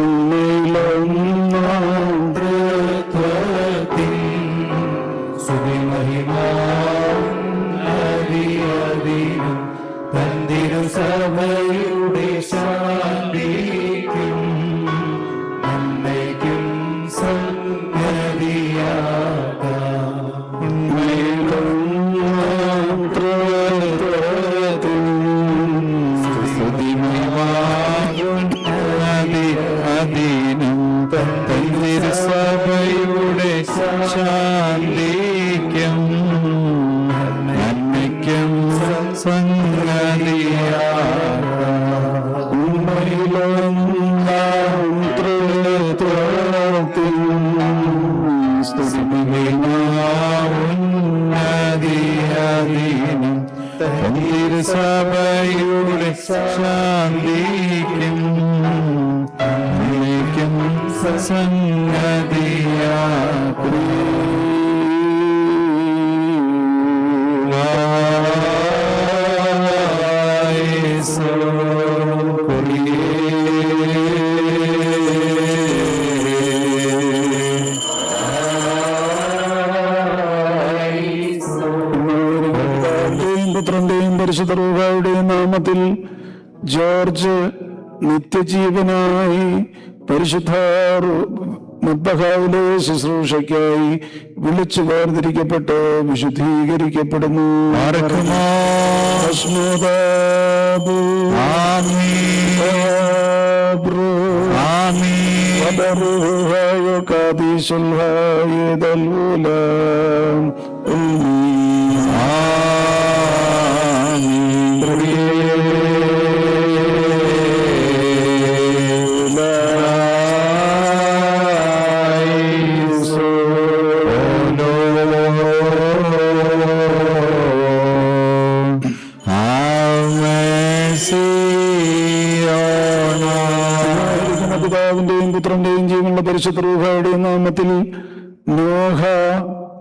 ഉണ്ണിലൊന്നാം തൃത്വത്തിൻ സ്തുതിമഹിമാദിയതിനും തന്തിരുസഭയുടെ ശാന്തിക്കും നന്മയ്ക്കും സംഗതിയാകാം അധീനം സഭയുടെ ശാന്തിക്കും നന്മയ്ക്കും ഉന്നതിയധീനം സഭയുടെ ശാന്തിക്കും നന്മയ്ക്കും സംഗതിയാകും പുത്രന്റെയും പരിശുദ്ധ റൂഹായുടെയും നാമത്തിൽ ജോർജ് നിത്യജീവനായി പരിശുദ്ധ മദ്ബഹാവിലെ ശുശ്രൂഷയ്ക്കായി വിളിച്ചു വേർതിരിക്കപ്പെട്ട് വിശുദ്ധീകരിക്കപ്പെടുന്നു. അസ്മദാബു വദറുഹായ ഖദീസുൽ ഹായദൽ ഉലാം പിതാവിന്റെയും പുത്രന്റെയും ജീവനുള്ള പരിശുദ്ധ റൂഹായുടെയും നാമത്തിൽ നോഹ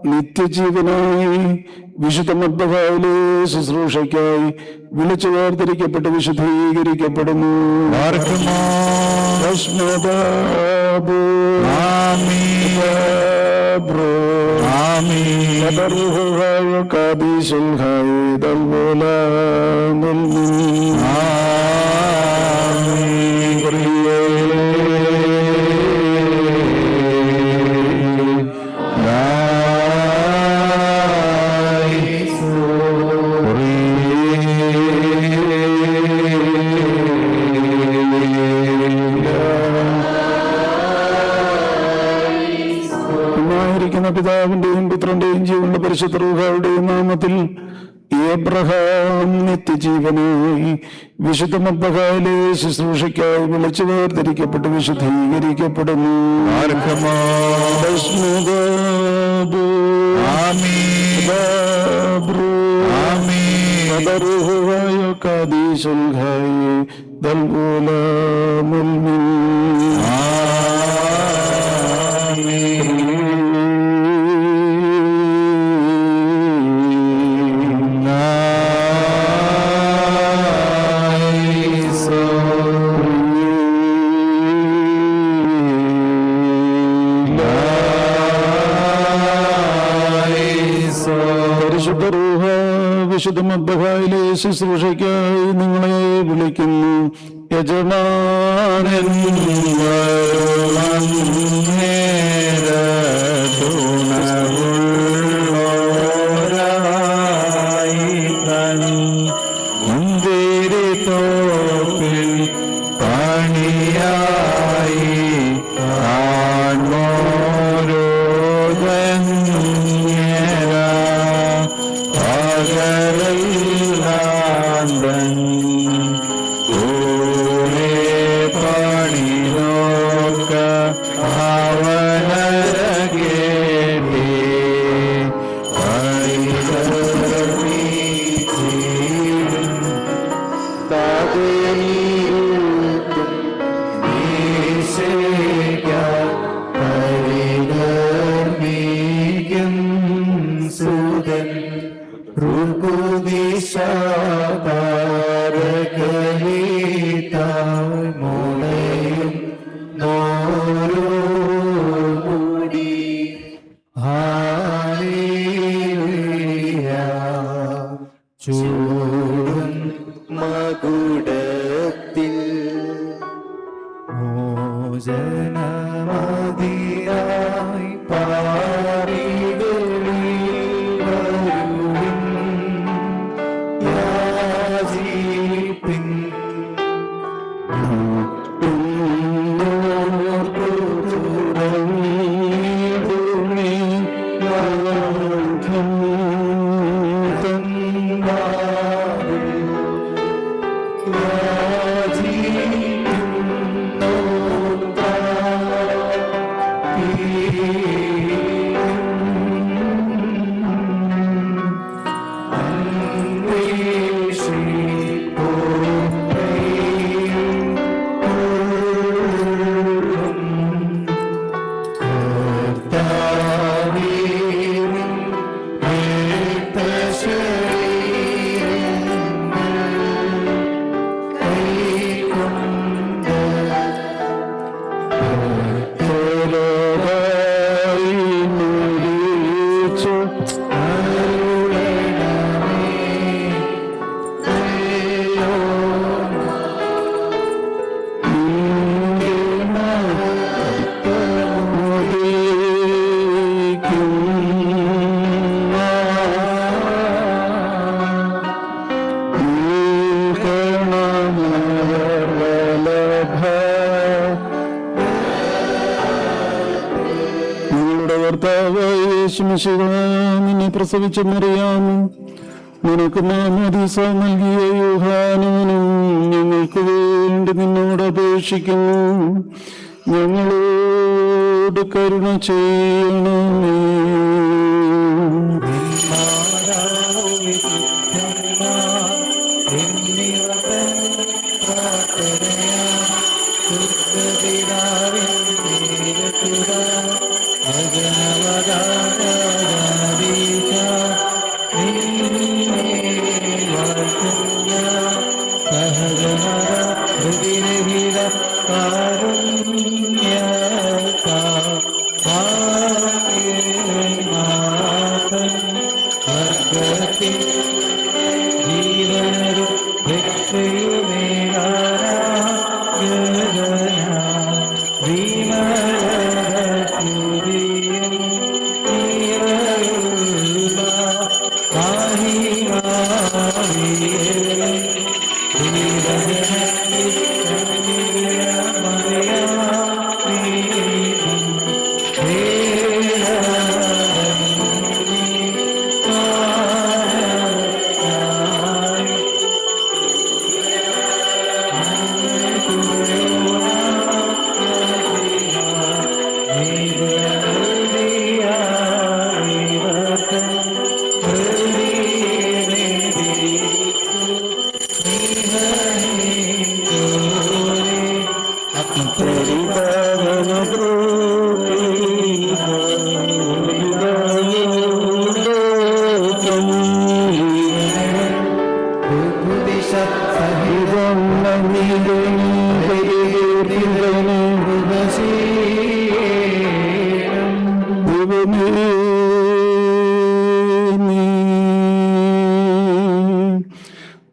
നിത്യജീവനായി വിശുദ്ധ മദ്ബഹായിലെ ശുശ്രൂഷയ്ക്കായി വിളിച്ചു വേർതിരിക്കപ്പെട്ട് വിശുദ്ധീകരിക്കപ്പെടുന്നു. പിതാവിന്റെയും പുത്രന്റെയും ജീവനുള്ള പരിശുദ്ധ റൂഹായുടെയും നാമത്തിൽ ഏബ്രഹാം നിത്യജീവനായി വിശുദ്ധ മദ്ബഹായിലെ ശുശ്രൂഷയ്ക്കായി വിളിച്ചു വേർതിരിക്കപ്പെട്ട് വിശുദ്ധീകരിക്കപ്പെടുന്നു. വിശുദ്ധ മദ്ബഹായിലെ ശുശ്രൂഷയ്ക്കായി നിങ്ങളെ വിളിക്കുന്നു. യജമാനൻ നിന്നെ പ്രസവിച്ചെന്നറിയാമോ? നിനക്ക് മാമോദീസ നൽകിയ യോഹാനാനും ഞങ്ങൾക്ക് വേണ്ടി നിന്നോട് അപേക്ഷിക്കുന്നു. ഞങ്ങളോട് കരുണ ചെയ്യണമേ. അജനവദാന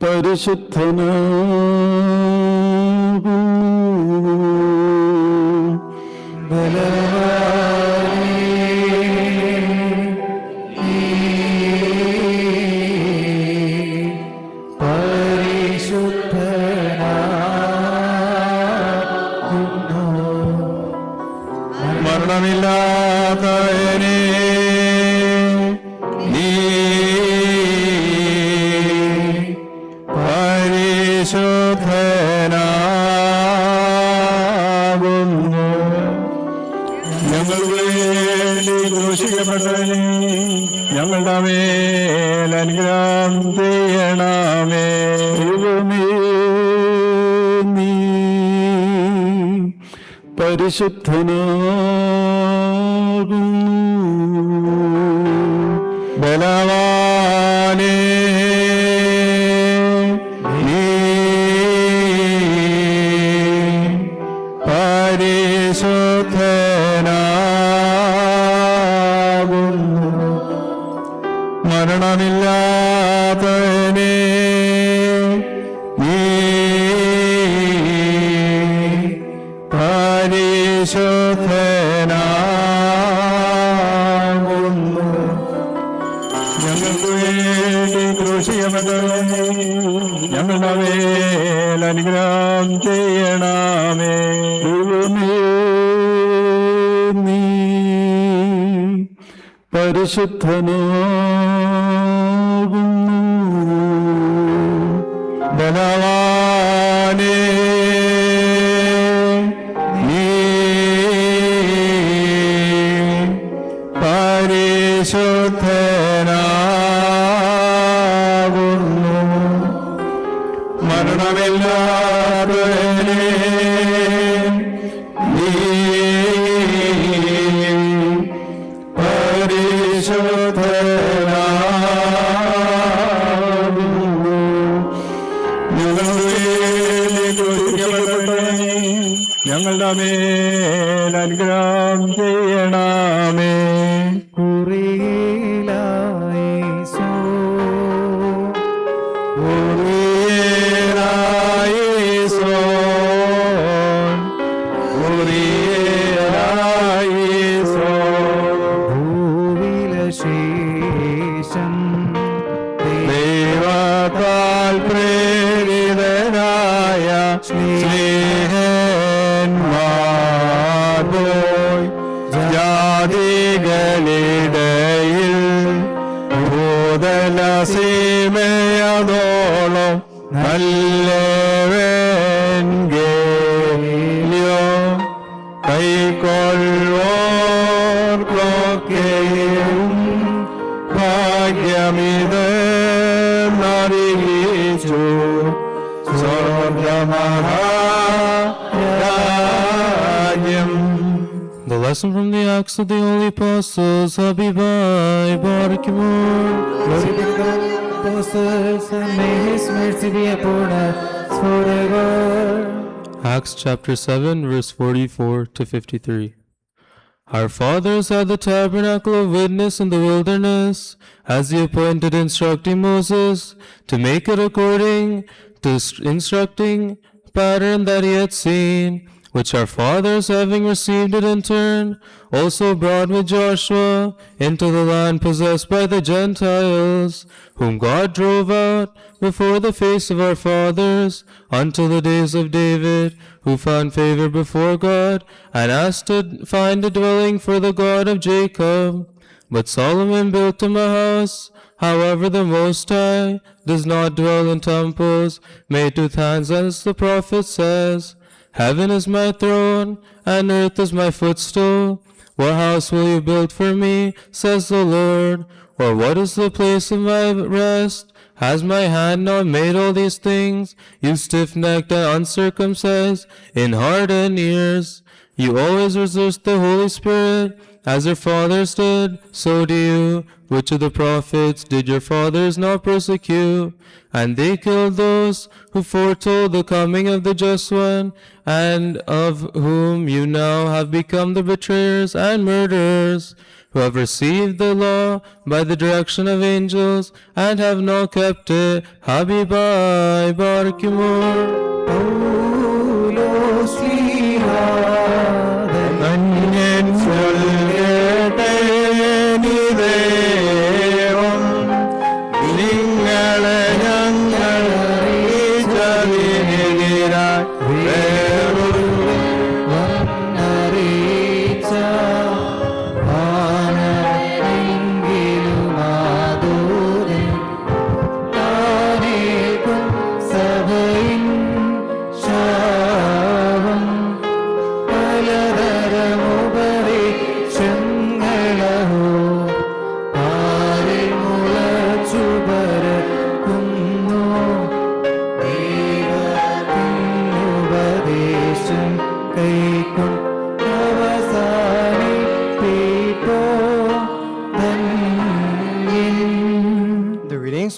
പരിശുദ്ധനാകുന്നു. മരണമില്ലാത്തവനെ നീ പരിശുദ്ധനാകുന്നു. ഞങ്ങൾക്ക് വേണ്ടി ക്രൂശിക്കപ്പെട്ടവനെ ഞങ്ങളുടെ മേൽ അനുഗ്രഹം ചെയ്യണമേ. ദൈവമേ, നീ പരിശുദ്ധനാകുന്നു. ബലവാനേ നീ പരിശുദ്ധനാകുന്നു. മരണമില്ലാത്തവനെ നീ പരിശുദ്ധനാകുന്നു. ഞങ്ങൾക്ക് വേണ്ടി ക്രൂശിക്കപ്പെട്ടവനെ ഞങ്ങളുടെ മേൽ അനുഗ്രഹം ചെയ്യണമേ. ദൈവമേ, നീ പരിശുദ്ധനാകുന്നു. ബലവാനേ നീ പരിശുദ്ധനാകുന്നു. മരണമില്ലാത്തവനെ നീ പരിശുദ്ധനാകുന്നു. ഞങ്ങളുടെ മേൽ അനുഗ്രഹം ചെയ്യണമേ. കുറിയിലായേശോ ഭൂവിലശേഷം ദൈവത്താൽ പ്രേരിതനായ സ്നേഹന്മാർ പോയി ജാതികളിടയിൽ ഭൂതല സീമയതോളം നല്ലവെങ്കേലിയോ കൈക്കൊള്ളോർക്കൊക്കെയും ഭാഗ്യമിത് നറിയിച്ചു സ്വർഗമഹാരാജ്യം. The lesson from the Acts of the Holy Apostles, Habibai Barakimur. Glory be to God, apostles, and may His mercy be upon us forever. Acts chapter 7, verse 44 to 53. Our fathers had the tabernacle of witness in the wilderness, as He appointed instructing Moses, to make it according to instructing pattern that He had seen, which our fathers, having received it in turn, also brought with Joshua into the land possessed by the Gentiles, whom God drove out before the face of our fathers until the days of David, who found favor before God and asked to find a dwelling for the God of Jacob. But Solomon built him a house. However, the Most High does not dwell in temples made with hands, as the prophet says, Heaven is my throne, and earth is my footstool. What house will you build for me, says the Lord? Or what is the place of my rest? Has my hand not made all these things? You stiff-necked and uncircumcised in heart and ears. You always resist the Holy Spirit, As your fathers did, so do you. Which of the prophets did your fathers not persecute? And they killed those who foretold the coming of the just one, and of whom you now have become the betrayers and murderers, who have received the law by the direction of angels, and have not kept it. Habibai Barkimur.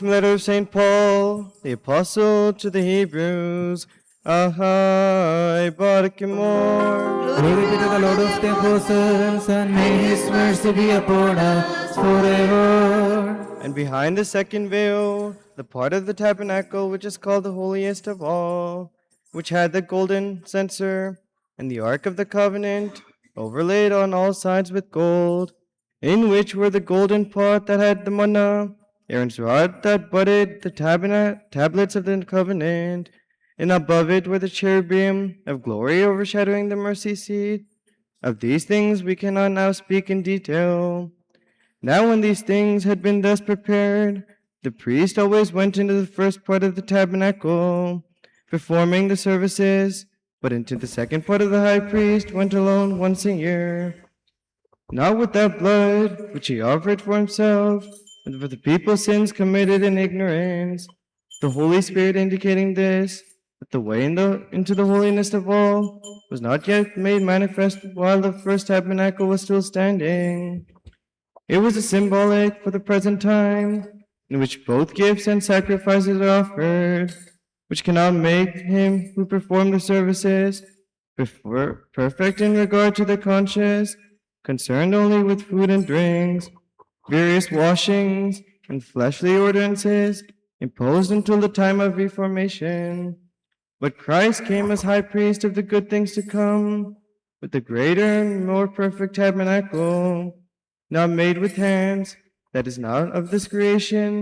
Letter of St. Paul, the Apostle to the Hebrews. Ahai Barkimor. Glory be to the Lord of the apostles, and may his mercy be upon us forever. And behind the second veil, the part of the tabernacle which is called the holiest of all, which had the golden censer and the ark of the covenant, overlaid on all sides with gold, in which were the golden pot that had the manna, Aaron's rod that budded the tablets of the covenant, and above it were the cherubim of glory overshadowing the mercy seat. Of these things we cannot now speak in detail. Now when these things had been thus prepared, the priest always went into the first part of the tabernacle, performing the services, but into the second part of the high priest went alone once a year, not without blood, which he offered for himself, and for the people's sins committed in ignorance, the Holy Spirit indicating this, that the way into the holiness of all was not yet made manifest while the first tabernacle was still standing. It was a symbolic for the present time, in which both gifts and sacrifices are offered, which cannot make him who performed the services perfect in regard to the conscience, concerned only with food and drinks, various washings, and fleshly ordinances imposed until the time of Reformation. But Christ came as high priest of the good things to come, with the greater and more perfect tabernacle, not made with hands, that is not of this creation,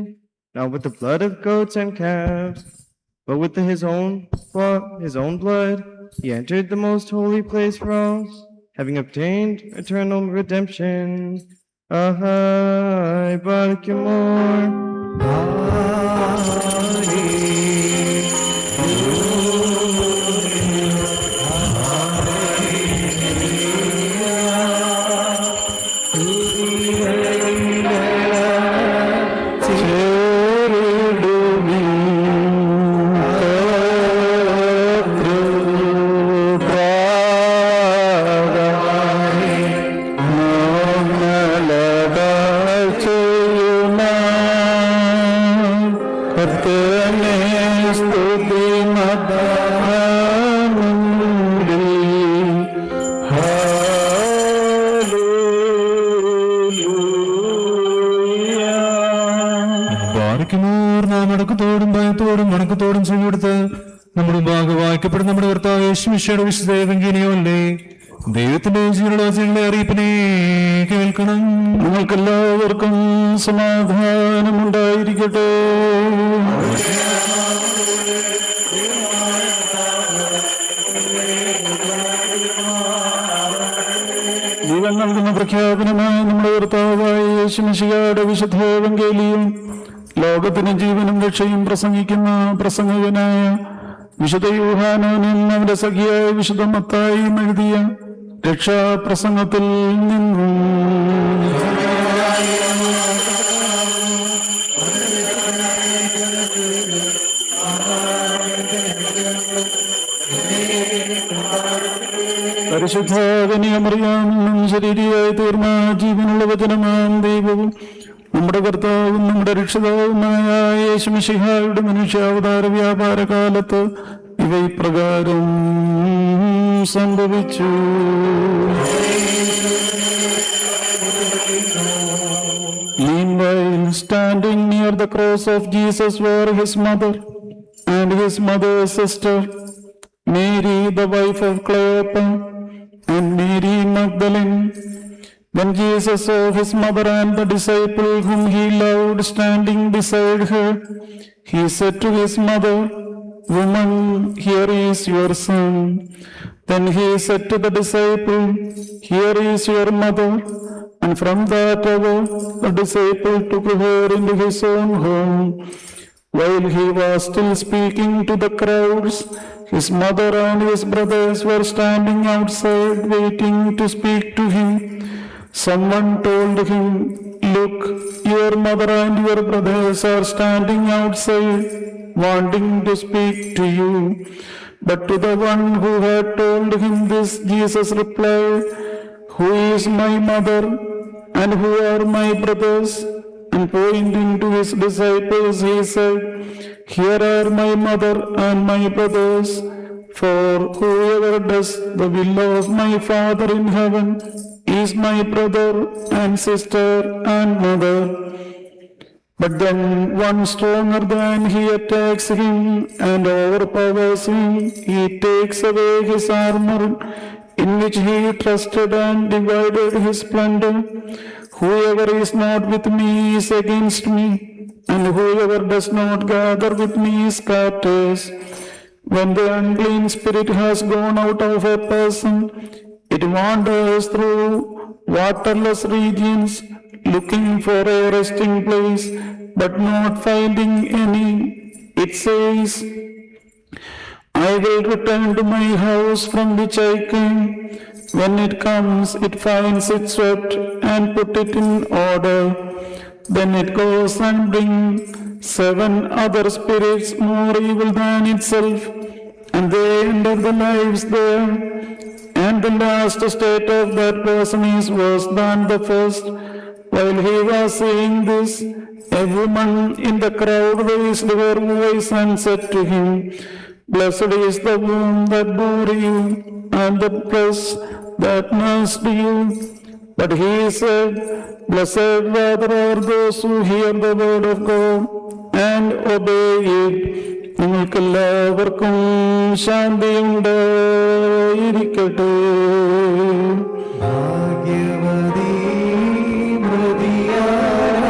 not with the blood of goats and calves, but with his own blood, he entered the most holy place for us, having obtained eternal redemption. Ahai Barkimor. നമ്മുടെ ഭാഗം വായിക്കപ്പെടുന്ന നമ്മുടെ കർത്താവ് യേശുമിശിഹായുടെ വിശുദ്ധ എവങ്കേലിയോനിലെ ദൈവത്തിന്റെ ജീവനുള്ള വചനങ്ങളെ അറിയിപ്പിനെ കേൾക്കണം. നിങ്ങൾക്കെല്ലാവർക്കും സമാധാനം ഉണ്ടായിരിക്കട്ടെ. ജീവൻ നൽകുന്ന പ്രഖ്യാപനമായി നമ്മുടെ കർത്താവായ യേശുമിശിഹായുടെ വിശുദ്ധ എവങ്കേലിയും ലോകത്തിന് ജീവനും രക്ഷയും പ്രസംഗിക്കുന്ന പ്രസംഗകനായ വിശുദ്ധ യോഹന്നാനും അവന്റെ സഖിയായ വിശുദ്ധ മത്തായിയും എഴുതിയ രക്ഷാപ്രസംഗത്തിൽ നിന്നും പരിശുദ്ധ ഭാഗനിയമറിയാമെന്നും ശരീരയായി തീർന്ന ജീവനുള്ള വചനമാം ദൈവവും നമ്മുടെ കർത്താവും നമ്മുടെ രക്ഷിതാവുമായ യേശുമിശിഹായുടെ മനുഷ്യാവതാര വ്യാപാര കാലത്ത് ഇവ ഇപ്രകാരം സംഭവിച്ചു. Meanwhile, standing near the cross of Jesus were his mother and his mother's sister, Mary, the wife of Cleopas, and Mary Magdalene. When Jesus saw his mother and the disciple whom he loved standing beside her, he said to his mother, "Woman, here is your son." Then he said to the disciple, "Here is your mother." And from that hour, the disciple took her into his own home. While he was still speaking to the crowds, his mother and his brothers were standing outside waiting to speak to him. Someone told him, "Look, your mother and your brothers are standing outside wanting to speak to you." But to the one who had told him this, Jesus replied, "Who is my mother and who are my brothers?" And pointing to his disciples, he said, "Here are my mother and my brothers. For whoever does the will of my Father in heaven is my brother and sister and mother." But then one stronger than he attacks him and overpowers him. He takes away his armor in which he trusted and divided his plunder. Whoever is not with me is against me, and whoever does not gather with me scatters. When the unclean spirit has gone out of a person, it wanders through waterless regions, looking for a resting place, but not finding any. It says, "I will return to my house from which I came." When it comes, it finds it swept and put it in order. Then it goes and brings 7 other spirits more evil than itself, and they enter the lives there. And the last state of that person is worse than the first. While he was saying this, a woman in the crowd raised her voice and said to him, "Blessed is the womb that bore you, and the breast that nursed you." But he said, "Blessed rather are those who hear the word of God and obey it." നിങ്ങൾക്കെല്ലാവർക്കും ശാന്തിയുണ്ടായിരിക്കട്ടെ. ഭാഗ്യവതി മൃതിയാസം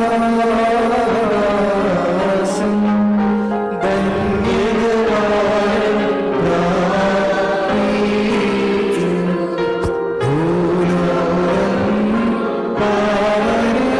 ധന്യരായ പ്രാപിച്ചു ഭൂലോകം പാവനരാത്രി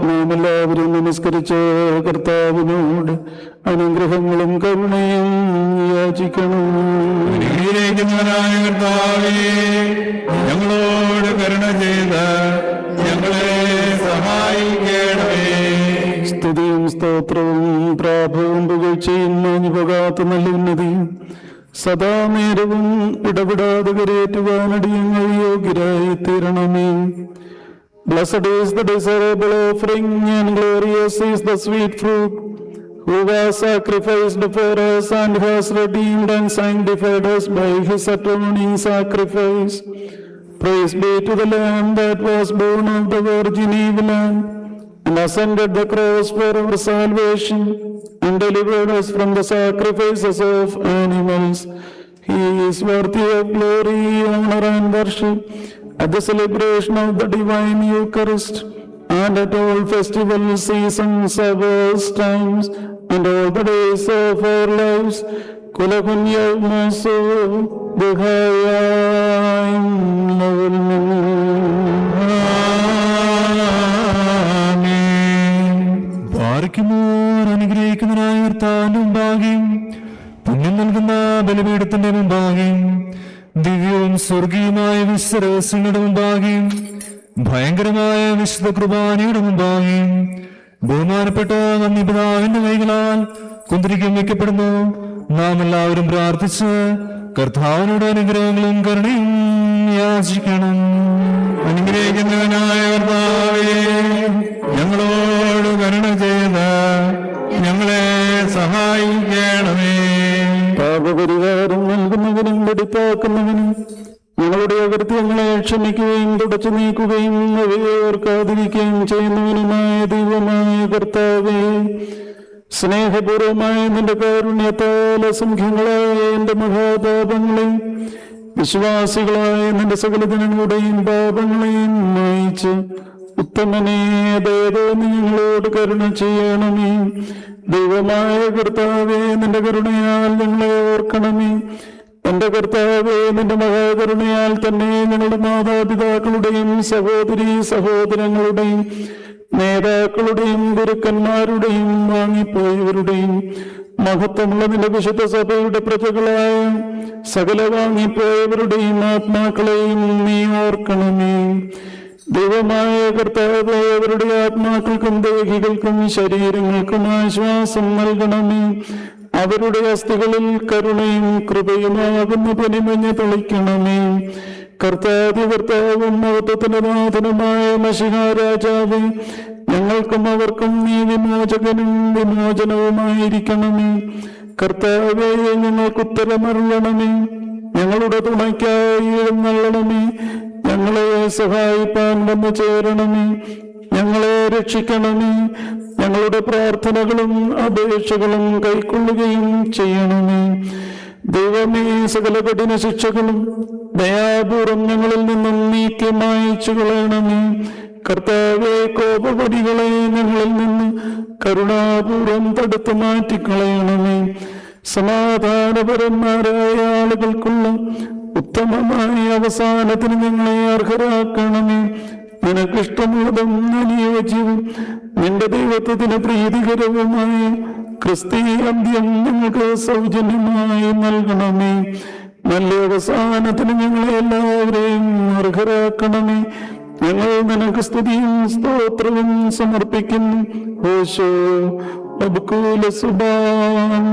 നാമെല്ലാവരും നമസ്കരിച്ച് കർത്താവിനോട് അനുഗ്രഹങ്ങളും കരുണയും യാചിക്കണം. അനുഗ്രഹിക്കുന്നവനായ കർത്താവേ, ഞങ്ങളോട് കരുണ ചെയ്ത് ഞങ്ങളെ സഹായിക്കണമേ. സ്തുതിയും സ്തോത്രവും പ്രാഭവും പുകഴ്ചയും മാഞ്ഞുപോകാത്ത നല്ല ഉന്നതിയും സദാ നേരവും ഇടപെടാതെ കരയേറ്റുവാനടിയങ്ങൾ യോഗ്യരായി തീരണമേ. Blessed is the desirable offering, and glorious is the sweet fruit, who was sacrificed for us and has redeemed and sanctified us by his atoning sacrifice. Praise be to the Lamb that was born of the Virgin Evelyn. and ascended the cross for our salvation, and delivered us from the sacrifices of animals. He is worthy of glory, honor, and worship at the celebration of the divine Eucharist, and at all festival seasons of our times, and all the days of our lives. Kulakun yawmasu bihayam lawal പാർക്കുമോർ അനുഗ്രഹിക്കുന്നതിനായ കർത്താവിന്റെ മുമ്പാകെയും പുണ്യം നൽകുന്ന ബലിപീഠത്തിന്റെ മുമ്പാകെയും ദിവ്യവും സ്വർഗീയമായ വിശുദ്ധ രഹസ്യങ്ങളുടെ മുമ്പാകെയും ഭയങ്കരമായ വിശുദ്ധ കുർബാനയുടെ മുമ്പാകെയും ബഹുമാനപ്പെട്ട നന്ദിപിതാവിന്റെ കൈകളാൽ കുന്തിരിക്കം വയ്ക്കപ്പെടുന്നു. നാം എല്ലാവരും പ്രാർത്ഥിച്ച് കർത്താവിനോട് അനുഗ്രഹങ്ങളും കരുണയും യാചിക്കണം. അനുഗ്രഹിക്കുന്നവനായ കർത്താവേ, ഞങ്ങളോട് കരുണ ചെയ്ത് ഞങ്ങളെ സഹായിക്കണമേ. പാപപരിഹാരം നൽകുന്നവനും വെടിപ്പാക്കുന്നവനും ഞങ്ങളുടെ അകൃത്യങ്ങളെ ക്ഷമിക്കുകയും തുടച്ചു നീക്കുകയും അവയെ ഓർക്കാതിരിക്കുകയും ചെയ്യുന്നവനുമായ ദൈവമായ കർത്താവേ, സ്നേഹപൂർവമായ നിന്റെ കാരുണ്യത്താൽ അസംഖ്യങ്ങളായ എന്റെ മഹാപാപങ്ങളെ വിശ്വാസികളായ നിന്റെ സകല ജനങ്ങളുടെയും പാപങ്ങളെയും നയിച്ച് ഉത്തമനെ ദയതോ നിങ്ങളോട് കരുണ ചെയ്യണമേ. ദൈവമായ കർത്താവേ, നിന്റെ കരുണയാൽ ഞങ്ങളെ ഓർക്കണമേ. എന്റെ കർത്താവേ, നിന്റെ മഹാകരുണയാൽ തന്നെ ഞങ്ങളുടെ മാതാപിതാക്കളുടെയും സഹോദരീ സഹോദരങ്ങളുടെയും നേതാക്കളുടെയും ഗുരുക്കന്മാരുടെയും വാങ്ങിപ്പോയവരുടെയും മഹത്വമുള്ള നിന്റെ വിശുദ്ധ സഭയുടെ പ്രജകളായ സകല വാങ്ങിപ്പോയവരുടെയും ആത്മാക്കളെയും നീ ഓർക്കണമേ. ദൈവമായ കർത്താവേ, അവരുടെ ആത്മാക്കൾക്കും ദേഹികൾക്കും ശരീരങ്ങൾക്കും ആശ്വാസം നൽകണമേ. അവരുടെ അസ്ഥികളിൽ കരുണയും കൃപയുമാകുന്ന പനിമഞ്ഞ് തളിക്കണമേ. കർത്താവും മഹത്വത്തിന്റെ നാഥനുമായ മശിഹാ രാജാവേ, ഞങ്ങൾക്കും അവർക്കും നീ വിമോചകനും വിമോചനവുമായിരിക്കണമേ. കർത്താവേ, ഞങ്ങൾക്ക് ഉത്തരമരുളണമേ. ഞങ്ങളുടെ തുണയ്ക്കായി എഴുന്നള്ളണമേ. ഞങ്ങളെ സഹായിപ്പാൻ വന്നു ചേരണമേ. ഞങ്ങളെ രക്ഷിക്കണമേ. ഞങ്ങളുടെ പ്രാർത്ഥനകളും അപേക്ഷകളും കൈക്കൊള്ളുകയും ചെയ്യണമേ. ദൈവമേ, സകല കഠിന ശിക്ഷകളും ദയാപൂർവം ഞങ്ങളിൽ നിന്നും നീക്കി മായിച്ചു കളയണമേ. കർത്താവേ, കോപപടികളെ ഞങ്ങളിൽ നിന്ന് കരുണാപൂർവം തടുത്തു മാറ്റിക്കളയണമേ. സമാധാനപരന്മാരായ ആളുകൾക്കുള്ള ഉത്തമമായ അവസാനത്തിന് ഞങ്ങളെ അർഹരാക്കണമേ. നിനക്കിഷ്ടമുള്ളതും അനുയോജ്യവും നിന്റെ ദൈവത്വത്തിന് പ്രീതികരവുമായ ക്രിസ്തീയ അന്ത്യം ഞങ്ങൾക്ക് സൗജന്യമായി നൽകണമേ. നല്ല അവസാനത്തിന് ഞങ്ങളെ എല്ലാവരെയും അർഹരാക്കണമേ. ഞങ്ങൾ നിനക്ക് സ്തുതിയും സ്തോത്രവും സമർപ്പിക്കുന്നു. ഓശോ അബ്കൂല സുബാൻ